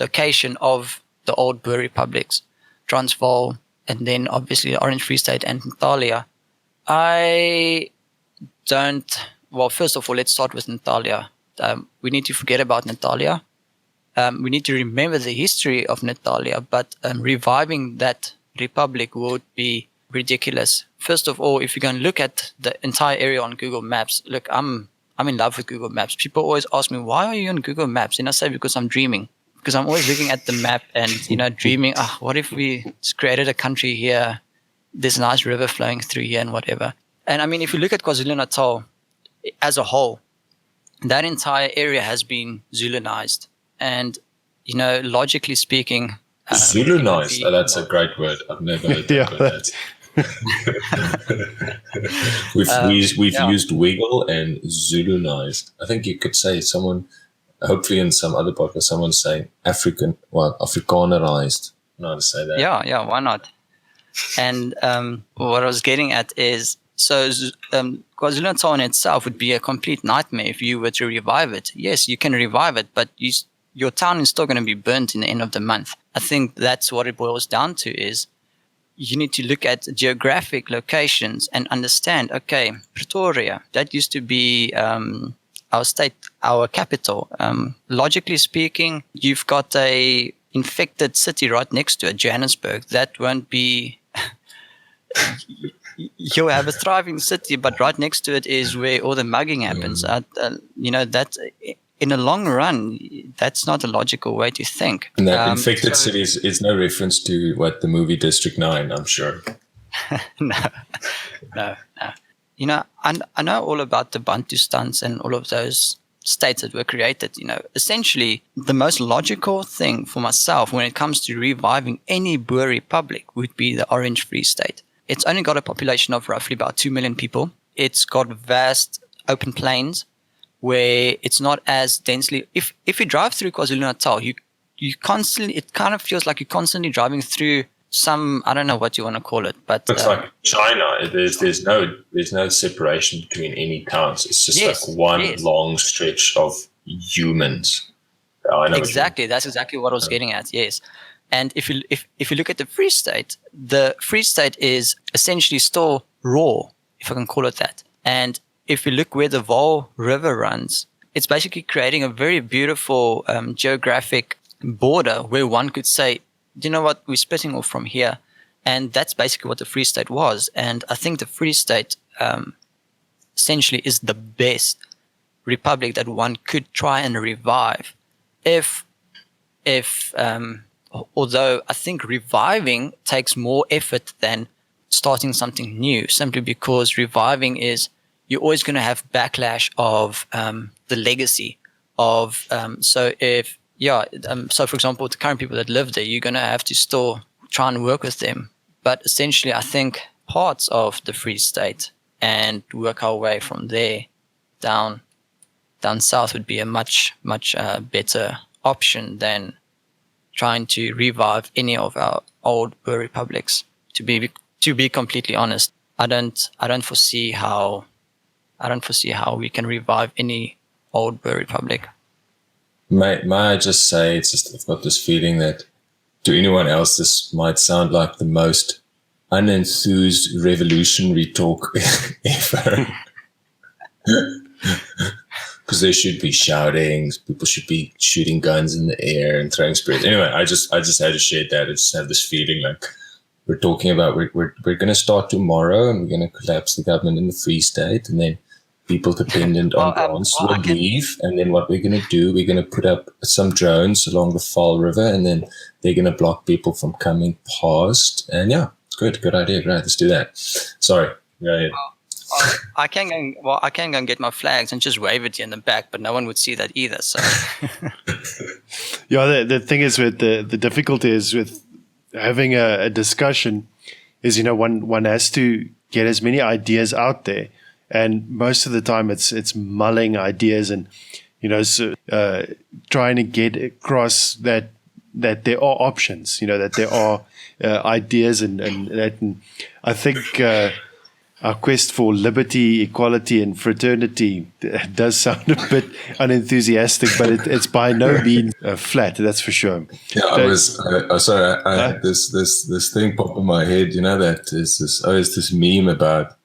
location of the old Boer Republics, Transvaal, and then obviously Orange Free State and Natalia, first of all, let's start with Natalia. We need to forget about Natalia. We need to remember the history of Natalia, but reviving that republic would be ridiculous. First of all, if you're going to look at the entire area on Google Maps, look, I'm in love with Google Maps. People always ask me, why are you on Google Maps? And I say, because I'm dreaming. because I'm always looking at the map and, dreaming, what if we just created a country here? There's a nice river flowing through here and whatever. And I mean, if you look at KwaZulu-Natal as a whole, that entire area has been Zulunized. And, logically speaking... Zulunized? That's a great word. I've never heard that. We've used wiggle and Zulunized. I think you could say hopefully in some other podcast, someone's saying Afrikanerized. I know how to say that. Yeah, why not? And what I was getting at is, KwaZulu-Natal in itself would be a complete nightmare if you were to revive it. Yes, you can revive it, but your town is still going to be burnt in the end of the month. I think that's what it boils down to is you need to look at geographic locations and understand, okay, Pretoria, that used to be our state, our capital. Logically speaking, you've got a infected city right next to it, Johannesburg. That won't be... You'll have a thriving city, but right next to it is where all the mugging happens. That in the long run, that's not a logical way to think. And that infected cities is no reference to the movie District 9, I'm sure. No. I know all about the Bantustans and all of those states that were created. Essentially, the most logical thing for myself when it comes to reviving any Boer Republic would be the Orange Free State. It's only got a population of roughly about 2 million people. It's got vast open plains where it's not as densely. If you drive through KwaZulu-Natal, you constantly, it kind of feels like you're constantly driving through some, I don't know what you want to call it, but it's like China. There's no separation between any towns. It's just one long stretch of humans. Exactly, that's exactly what I was getting at. Yes. And if you look at the Free State is essentially still raw, if I can call it that. And if you look where the Vaal River runs, it's basically creating a very beautiful geographic border where one could say, you know what, we're splitting off from here. And that's basically what the Free State was. And I think the Free State essentially is the best republic that one could try and revive although I think reviving takes more effort than starting something new, simply because reviving is, you're always going to have backlash of the legacy of, so for example, the current people that live there, you're going to have to still try and work with them. But essentially, I think parts of the Free State and work our way from there down south would be a much better option than trying to revive any of our old Boer republics. To be completely honest, I don't foresee how we can revive any old Boer republic. May I just say, I've got this feeling that to anyone else this might sound like the most unenthused revolutionary talk ever. Because there should be shouting, people should be shooting guns in the air and throwing spirits. Anyway, I just had to share that. I just have this feeling like we're talking about we're going to start tomorrow and we're going to collapse the government in the Free State, and then people dependent on grants will leave. And then what we're going to do, we're going to put up some drones along the Vaal River, and then they're going to block people from coming past. And yeah, good idea. Great, let's do that. Sorry, go ahead. I can go and get my flags and just wave it in the back, but no one would see that either. So, yeah, the thing is with the difficulty is with having a discussion is, one has to get as many ideas out there, and most of the time it's mulling ideas and trying to get across that there are options, that there are ideas and that. And I think. Our quest for liberty, equality, and fraternity does sound a bit unenthusiastic, but it's by no means flat. That's for sure. Yeah, I had this thing pop in my head. That is this meme about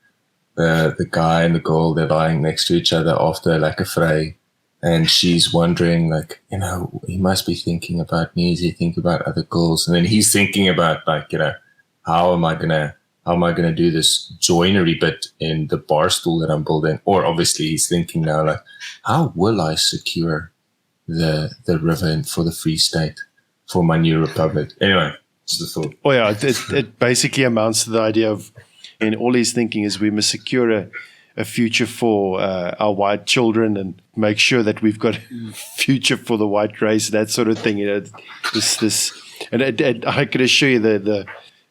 the guy and the girl, they're lying next to each other after like a fray, and she's wondering he must be thinking about me. Is he thinking about other girls? And then he's thinking about how am I gonna do this joinery bit in the bar stool that I'm building? Or obviously he's thinking now how will I secure the river and for the Free State, for my new republic. Anyway, it's the thought. Oh yeah, it basically amounts to the idea of, and all he's thinking is we must secure a future for our white children and make sure that we've got a future for the white race, that sort of thing. And I can assure you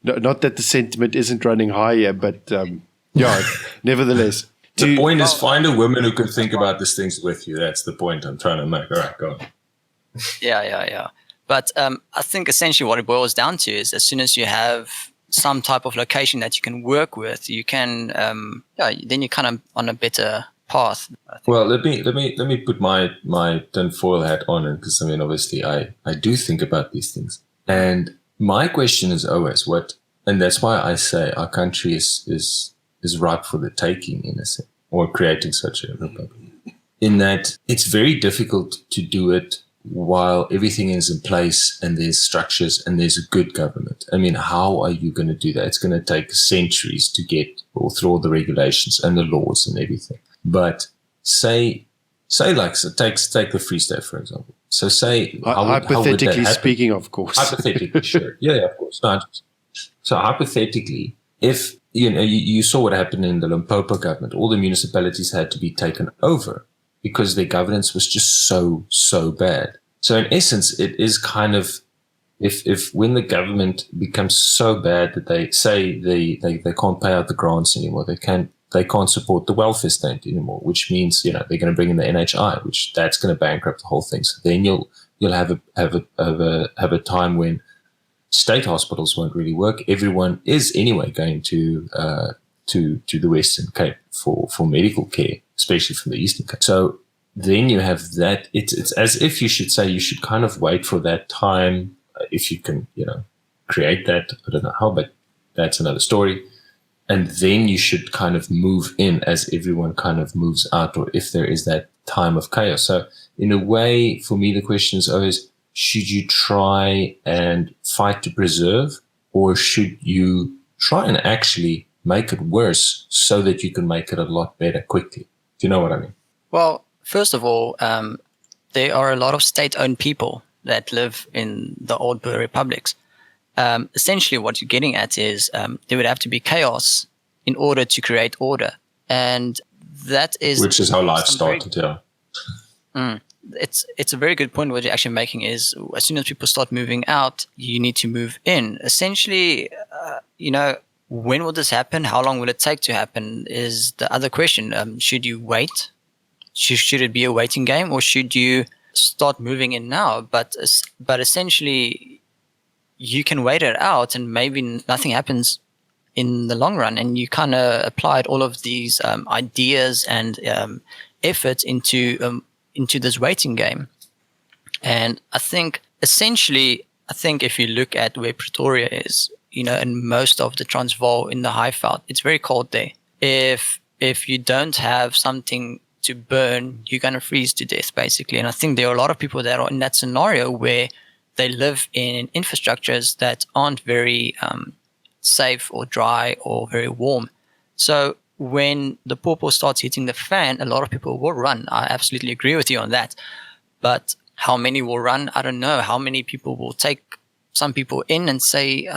not that the sentiment isn't running high here, but nevertheless. The point is, find a woman who can think about these things with you. That's the point I'm trying to make. All right, go on. Yeah. But I think essentially what it boils down to is as soon as you have some type of location that you can work with, you can, then you're kind of on a better path. Well, let me put my tinfoil hat on, because I mean, obviously, I do think about these things, and my question is always and that's why I say our country is ripe for the taking, in a sense, or creating such a republic. In that it's very difficult to do it while everything is in place and there's structures and there's a good government. I mean, how are you going to do that? It's going to take centuries to get through all the regulations and the laws and everything. But take the Free State, for example. So say, hypothetically speaking, of course. Hypothetically, sure. Yeah, of course. No, so hypothetically, if you saw what happened in the Limpopo government, all the municipalities had to be taken over because their governance was just so bad. So in essence, it is kind of, if when the government becomes so bad that they say they can't pay out the grants anymore, they can't support the welfare state anymore, which means they're going to bring in the NHI, which that's going to bankrupt the whole thing. So then you'll have a time when state hospitals won't really work. Everyone is anyway going to the Western Cape for medical care, especially from the Eastern Cape. So then you have that. It's as if you should kind of wait for that time, if you can, create that. I don't know how, but that's another story. And then you should kind of move in as everyone kind of moves out, or if there is that time of chaos. So in a way, for me, the question is always, should you try and fight to preserve, or should you try and actually make it worse so that you can make it a lot better quickly? Do you know what I mean? Well, first of all, there are a lot of state-owned people that live in the old Boer Republics. Essentially, what you're getting at is there would have to be chaos in order to create order. And that is... Which is how life started, yeah. It's a very good point. What you're actually making is, as soon as people start moving out, you need to move in. Essentially, when will this happen? How long will it take to happen is the other question. Should you wait? Should it be a waiting game, or should you start moving in now? But essentially, you can wait it out and maybe nothing happens in the long run. And you kind of applied all of these ideas and efforts into this waiting game. And I think essentially, if you look at where Pretoria is, and most of the Transvaal in the Highveld, it's very cold there. If you don't have something to burn, you're going to freeze to death, basically. And I think there are a lot of people that are in that scenario where they live in infrastructures that aren't very safe or dry or very warm. So when the pawpaw starts hitting the fan, a lot of people will run. I absolutely agree with you on that. But how many will run? I don't know. How many people will take some people in and say,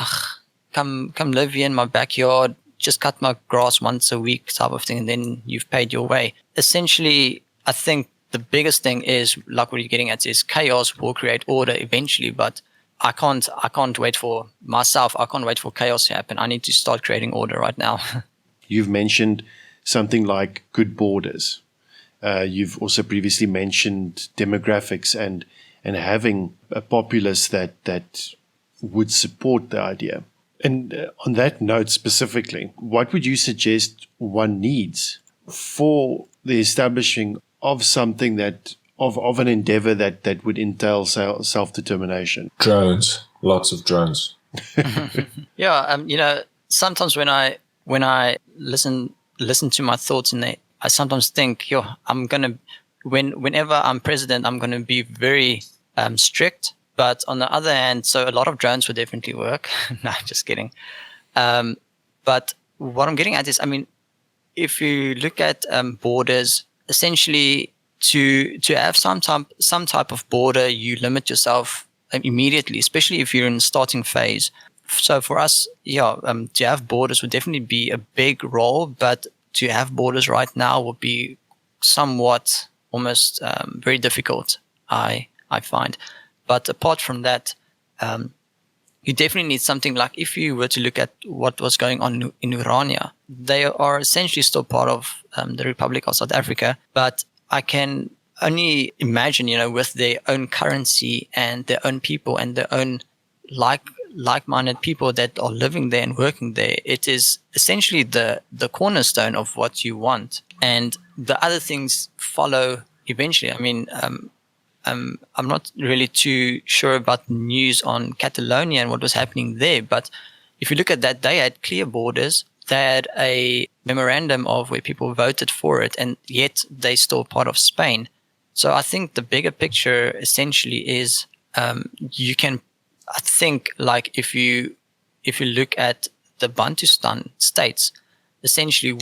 come live here in my backyard, just cut my grass once a week type of thing, and then you've paid your way. Essentially, I think the biggest thing is, like what you're getting at, is chaos will create order eventually, but I can't wait for myself. I can't wait for chaos to happen. I need to start creating order right now. You've mentioned something like good borders. You've also previously mentioned demographics and having a populace that would support the idea. And on that note specifically, what would you suggest one needs for the establishing of something of an endeavor that would entail self-determination? Drones, lots of drones. Yeah, sometimes when I listen to my thoughts, and I sometimes think, whenever I'm president, I'm gonna be very strict. But on the other hand, so a lot of drones would definitely work. No, just kidding. But what I'm getting at is, if you look at borders, essentially to have some type of border, you limit yourself immediately, especially if you're in the starting phase. So for us, to have borders would definitely be a big role, but to have borders right now would be somewhat almost very difficult, I find. But apart from that, you definitely need something like, if you were to look at what was going on in Urania, they are essentially still part of the Republic of South Africa, but I can only imagine, with their own currency and their own people and their own like-minded people that are living there and working there, it is essentially the cornerstone of what you want. And the other things follow eventually. I mean, I'm not really too sure about the news on Catalonia and what was happening there, but if you look at that, they had clear borders. They had a memorandum of where people voted for it, and yet they're still part of Spain. So I think the bigger picture essentially is you can, I think, like if you look at the Bantustan states, essentially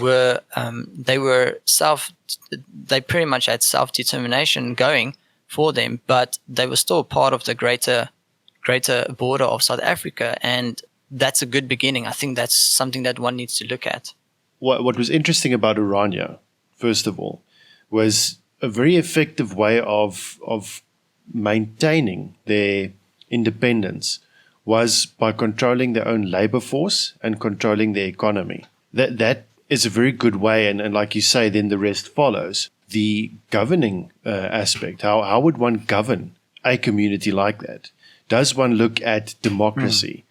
they pretty much had self-determination going for them, but they were still part of the greater border of South Africa, and that's a good beginning. I think that's something that one needs to look at. What was interesting about Urania, first of all, was a very effective way of maintaining their independence was by controlling their own labor force and controlling their economy. That is a very good way, and like you say, then the rest follows. The governing aspect, how would one govern a community like that? Does one look at democracy?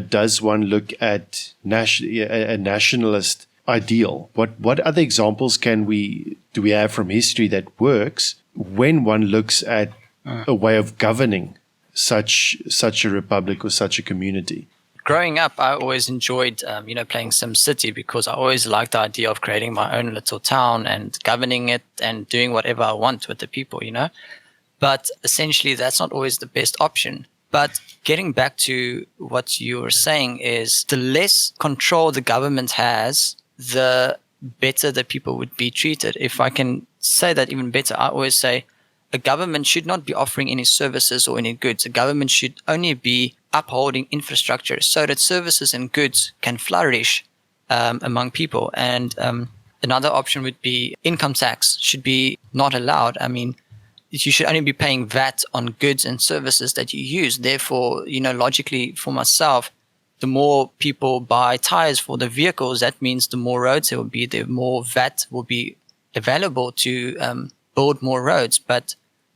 Does one look at a nationalist ideal? What other examples do we have from history that works when one looks at a way of governing such a republic or such a community? Growing up, I always enjoyed, playing SimCity, because I always liked the idea of creating my own little town and governing it and doing whatever I want with the people, But essentially, that's not always the best option. But getting back to what you were saying is, the less control the government has, the better the people would be treated. If I can say that even better, I always say a government should not be offering any services or any goods. A government should only be upholding infrastructure so that services and goods can flourish among people. And another option would be income tax should be not allowed. I mean, you should only be paying VAT on goods and services that you use. Therefore, logically for myself, the more people buy tires for the vehicles, that means the more roads there will be, the more VAT will be available to build more roads. But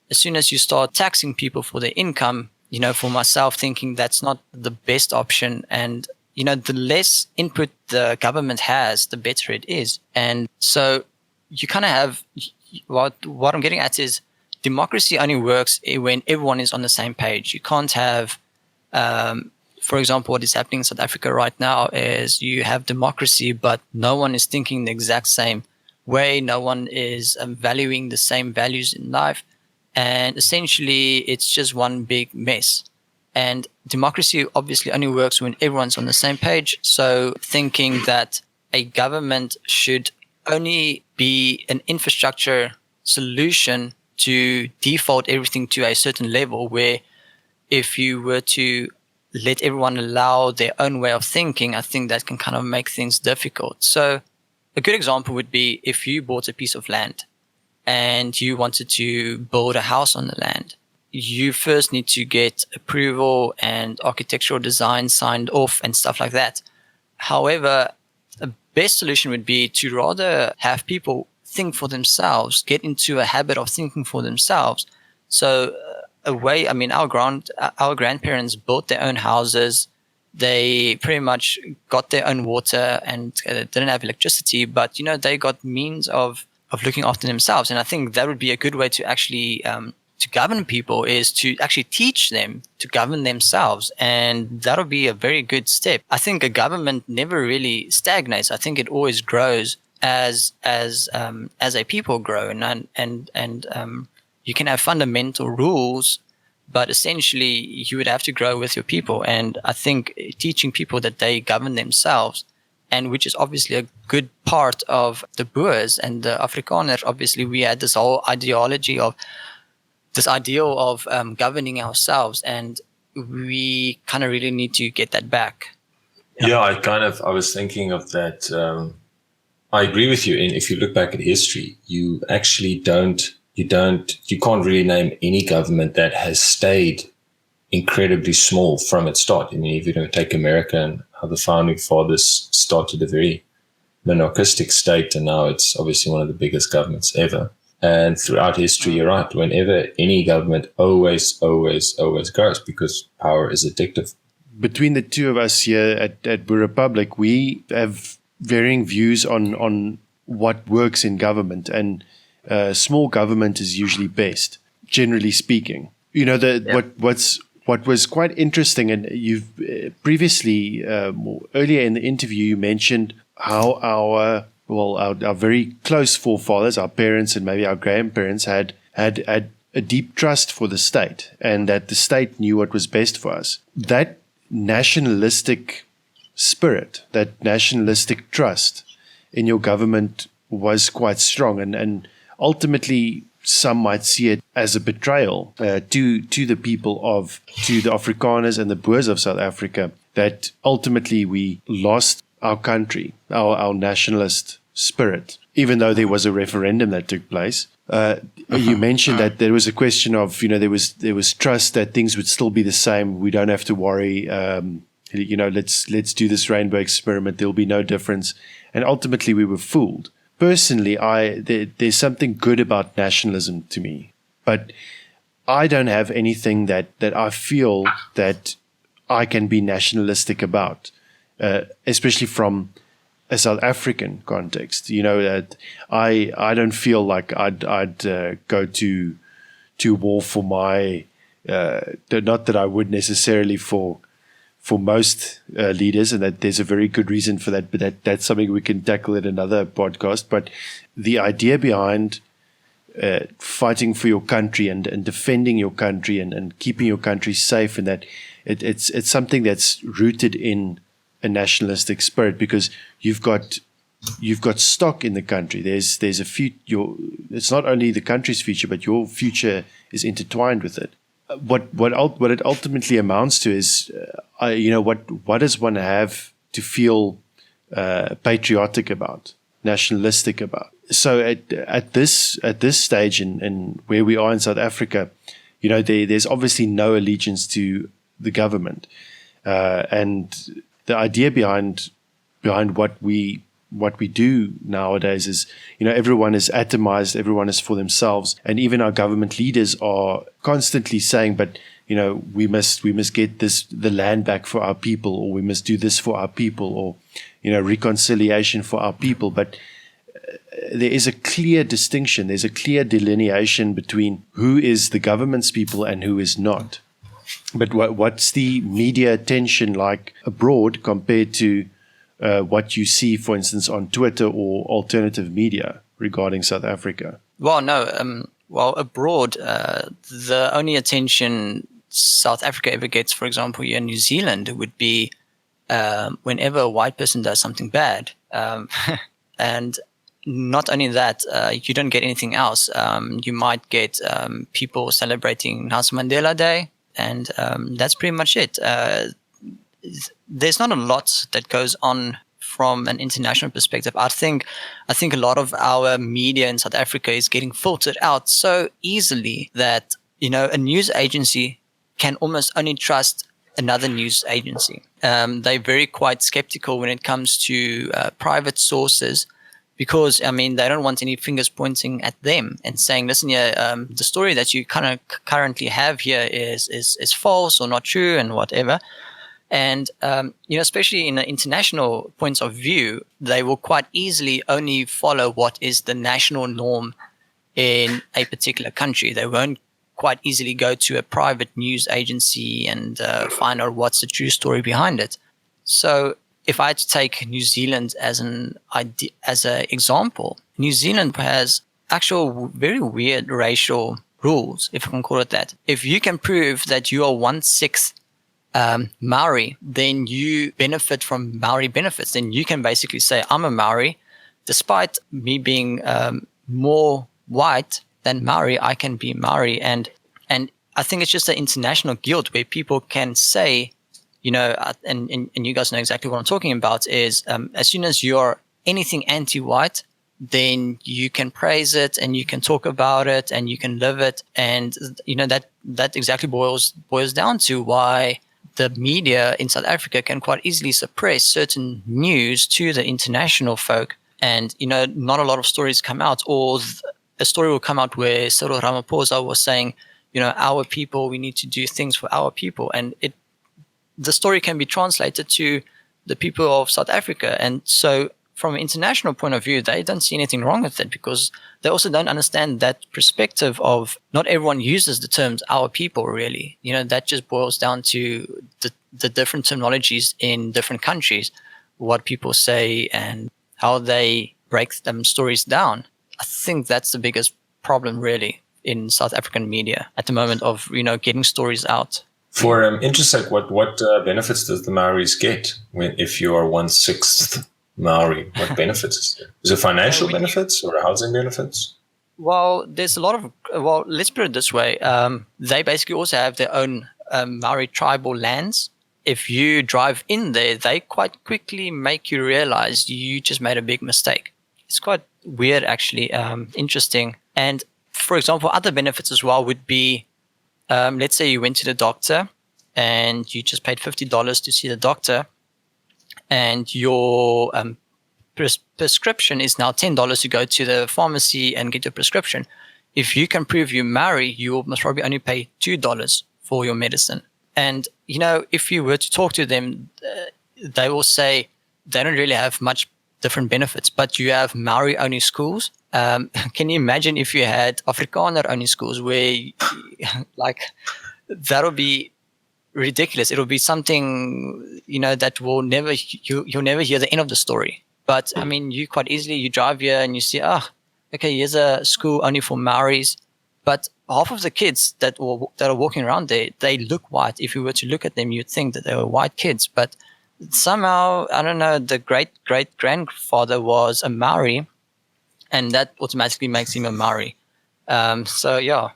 as soon as you start taxing people for their income, for myself, thinking that's not the best option. And, the less input the government has, the better it is. And so you kind of have, what I'm getting at is, democracy only works when everyone is on the same page. You can't have, for example, what is happening in South Africa right now is you have democracy, but no one is thinking the exact same way. No one is valuing the same values in life. And essentially, it's just one big mess. And democracy obviously only works when everyone's on the same page. So thinking that a government should only be an infrastructure solution to default everything to a certain level, where if you were to let everyone allow their own way of thinking, I think that can kind of make things difficult. So a good example would be if you bought a piece of land and you wanted to build a house on the land, you first need to get approval and architectural design signed off and stuff like that. However, a best solution would be to rather have people think for themselves, get into a habit of thinking for themselves. So our grandparents built their own houses. They pretty much got their own water and didn't have electricity, but, they got means of looking after themselves. And I think that would be a good way to actually to govern people, is to actually teach them to govern themselves. And that'll be a very good step. I think a government never really stagnates. I think it always grows as a people grow, and you can have fundamental rules, but essentially you would have to grow with your people. And I think teaching people that they govern themselves and which is obviously a good part of the Boers and the Afrikaners. Obviously, we had this whole ideology of this ideal of governing ourselves, and we kind of really need to get that back. Yeah, I was thinking of that. I agree with you. And if you look back at history, you actually you can't really name any government that has stayed incredibly small from its start. I mean, if you don't take America and how the founding fathers started a very monarchistic state, and now it's obviously one of the biggest governments ever. And throughout history, you're right. Whenever any government always grows, because power is addictive. Between the two of us here at Boer Republic, we have varying views on what works in government, and small government is usually best, generally speaking. You know, what was quite interesting, and you've previously, earlier in the interview, you mentioned how our very close forefathers, our parents and maybe our grandparents had a deep trust for the state, and that the state knew what was best for us. That nationalistic spirit, that nationalistic trust in your government was quite strong, and ultimately some might see it as a betrayal to the people to the Afrikaners and the Boers of South Africa, that ultimately we lost our country, our nationalist spirit, even though there was a referendum that took place. You mentioned that there was a question of, there was trust that things would still be the same. We don't have to worry. Let's do this rainbow experiment. There'll be no difference. And ultimately, we were fooled. Personally, there's something good about nationalism to me, but I don't have anything that I feel that I can be nationalistic about, especially from a South African context. That I don't feel like I'd go to war for my not that I would necessarily for most leaders, and that there's a very good reason for that, but that's something we can tackle in another podcast. But the idea behind fighting for your country and defending your country and keeping your country safe, and that it's something that's rooted in a nationalistic spirit, because you've got stock in the country. There's a it's not only the country's future, but your future is intertwined with it. What it ultimately amounts to is, what does one have to feel patriotic about, nationalistic about? So at this stage in where we are in South Africa, there's obviously no allegiance to the government, and the idea behind what we do nowadays is, everyone is atomized, everyone is for themselves, and even our government leaders are constantly saying, but we must get the land back for our people, or we must do this for our people, or reconciliation for our people. But there is a clear distinction, there's a clear delineation between who is the government's people and who is not. But what's the media attention like abroad compared to what you see, for instance, on Twitter or alternative media regarding South Africa? Well, no. Abroad, the only attention South Africa ever gets, for example, here in New Zealand, would be whenever a white person does something bad. And not only that, you don't get anything else. You might get people celebrating Nelson Mandela Day, and that's pretty much it. There's not a lot that goes on from an international perspective. I think a lot of our media in South Africa is getting filtered out so easily that, a news agency can almost only trust another news agency. They're very quite skeptical when it comes to private sources, because, they don't want any fingers pointing at them and saying, listen, the story that you kind of currently have here is false or not true and whatever. And, especially in the international points of view, they will quite easily only follow what is the national norm in a particular country. They won't quite easily go to a private news agency and find out what's the true story behind it. So if I had to take New Zealand as an example, New Zealand has actual very weird racial rules, if I can call it that. If you can prove that you are 1/6 Maori, then you benefit from Maori benefits. Then you can basically say, I'm a Maori. Despite me being more white than Maori, I can be Maori. And I think it's just an international guilt where people can say, and you guys know exactly what I'm talking about, is as soon as you're anything anti-white, then you can praise it and you can talk about it and you can live it. And, that exactly boils down to why the media in South Africa can quite easily suppress certain news to the international folk. And, not a lot of stories come out, or a story will come out where Cyril Ramaphosa was saying, our people, we need to do things for our people. And the story can be translated to the people of South Africa. And so from an international point of view, they don't see anything wrong with it, because they also don't understand that perspective of not everyone uses the terms our people, really. That just boils down to the different terminologies in different countries, what people say and how they break them stories down. I think that's the biggest problem, really, in South African media at the moment of, getting stories out. For Intersect, what benefits does the Maoris get if you are 1/6 Maori? What benefits is there? Is it financial benefits or housing benefits? Well, there's a lot of, let's put it this way. They basically also have their own Maori tribal lands. If you drive in there, they quite quickly make you realize you just made a big mistake. It's quite weird, actually, interesting. And for example, other benefits as well would be, let's say you went to the doctor and you just paid $50 to see the doctor, and your prescription is now $10 to go to the pharmacy and get your prescription. If you can prove you're Maori, you will most probably only pay $2 for your medicine. And, if you were to talk to them, they will say they don't really have much different benefits, but you have Maori-only schools. Can you imagine if you had Afrikaner-only schools where, that'll be ridiculous. It'll be something, that will never, you'll never hear the end of the story. But, you quite easily, you drive here and you see, okay, here's a school only for Maoris. But half of the kids that are walking around there, they look white. If you were to look at them, you'd think that they were white kids. But somehow, I don't know, the great-great-grandfather was a Maori, and that automatically makes him a Maori. So, yeah.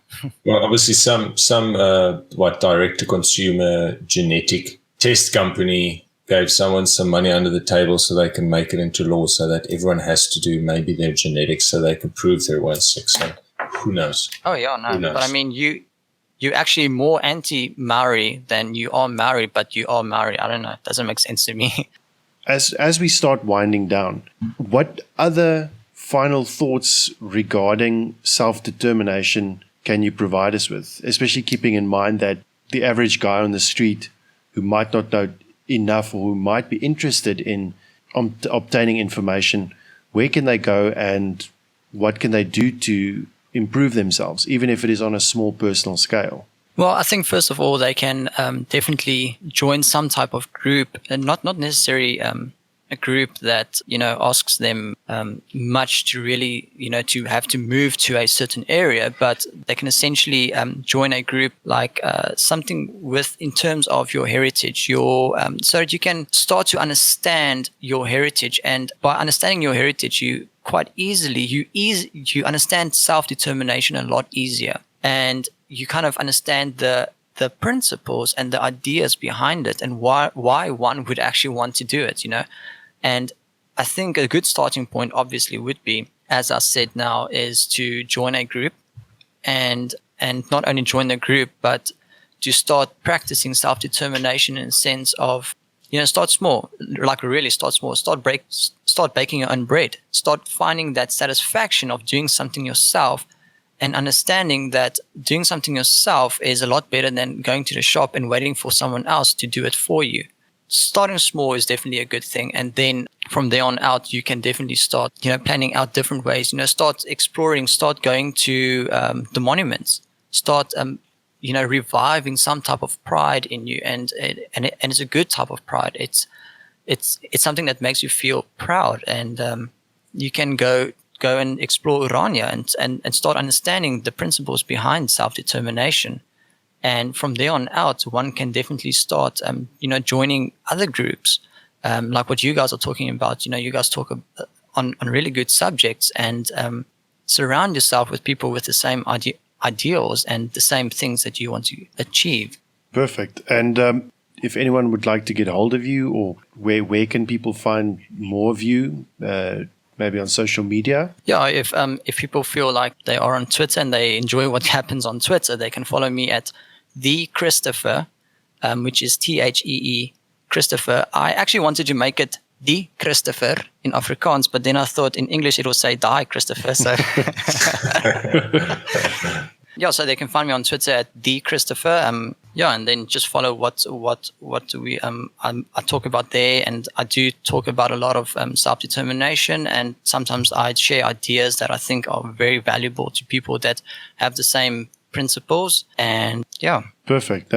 Well, obviously some direct-to-consumer genetic test company gave someone some money under the table so they can make it into law, so that everyone has to do maybe their genetics so they can prove they're 1/6. And who knows? Oh, yeah, no. But you're actually more anti-Maori than you are Maori, but you are Maori. I don't know. It doesn't make sense to me. As we start winding down, what other final thoughts regarding self-determination can you provide us with, especially keeping in mind that the average guy on the street who might not know enough or who might be interested in obtaining information, where can they go and what can they do to improve themselves, even if it is on a small personal scale? Well, I think first of all, they can definitely join some type of group, and not necessarily a group that, asks them much to really, to have to move to a certain area, but they can essentially join a group like something in terms of your heritage, so that you can start to understand your heritage. And by understanding your heritage, you quite easily, you understand self-determination a lot easier. And you kind of understand the principles and the ideas behind it and why one would actually want to do it, And I think a good starting point obviously would be, as I said now, is to join a group and not only join the group, but to start practicing self-determination in the sense of, start small, like really start small, start baking your own bread, start finding that satisfaction of doing something yourself, and understanding that doing something yourself is a lot better than going to the shop and waiting for someone else to do it for you. Starting small is definitely a good thing. And then from there on out, you can definitely start, planning out different ways, start exploring, start going to the monuments, start, reviving some type of pride in you. And it's a good type of pride. It's something that makes you feel proud. And you can go and explore Urania and start understanding the principles behind self-determination. And from there on out, one can definitely start, joining other groups, like what you guys are talking about. You guys talk on really good subjects, and surround yourself with people with the same ideals and the same things that you want to achieve. Perfect. And if anyone would like to get a hold of you, or where can people find more of you, maybe on social media? Yeah, if people feel like they are on Twitter and they enjoy what happens on Twitter, they can follow me at the Christopher, which is THEE Christopher. I actually wanted to make it the Christopher in Afrikaans, but then I thought in English it will say die Christopher. So yeah, so they can find me on Twitter at the Christopher. And then just follow what we I talk about there, and I do talk about a lot of self-determination, and sometimes I share ideas that I think are very valuable to people that have the same principles. And yeah, perfect.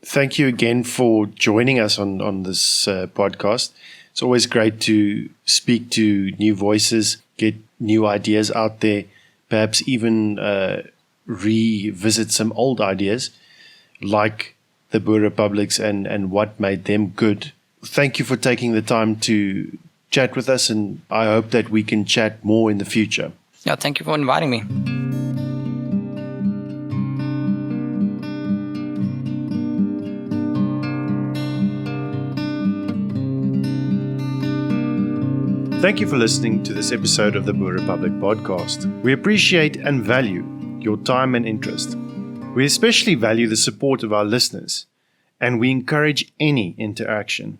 Thank you again for joining us on this podcast. It's always great to speak to new voices, get new ideas out there, perhaps even revisit some old ideas like the Boer Republics and what made them good. Thank you for taking the time to chat with us, and I hope that we can chat more in the future. Yeah, thank you for inviting me. Thank you for listening to this episode of the Boer Republic podcast. We appreciate and value your time and interest. We especially value the support of our listeners, and we encourage any interaction.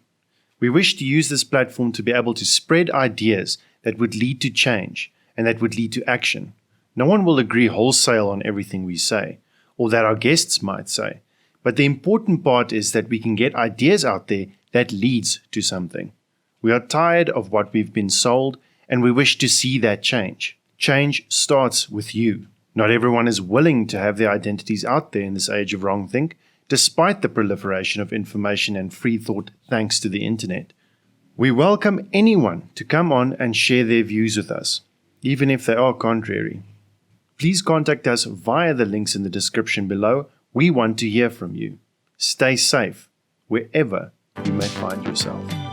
We wish to use this platform to be able to spread ideas that would lead to change and that would lead to action. No one will agree wholesale on everything we say, or that our guests might say, but the important part is that we can get ideas out there that leads to something. We are tired of what we've been sold, and we wish to see that change. Change starts with you. Not everyone is willing to have their identities out there in this age of wrongthink, despite the proliferation of information and free thought thanks to the internet. We welcome anyone to come on and share their views with us, even if they are contrary. Please contact us via the links in the description below. We want to hear from you. Stay safe wherever you may find yourself.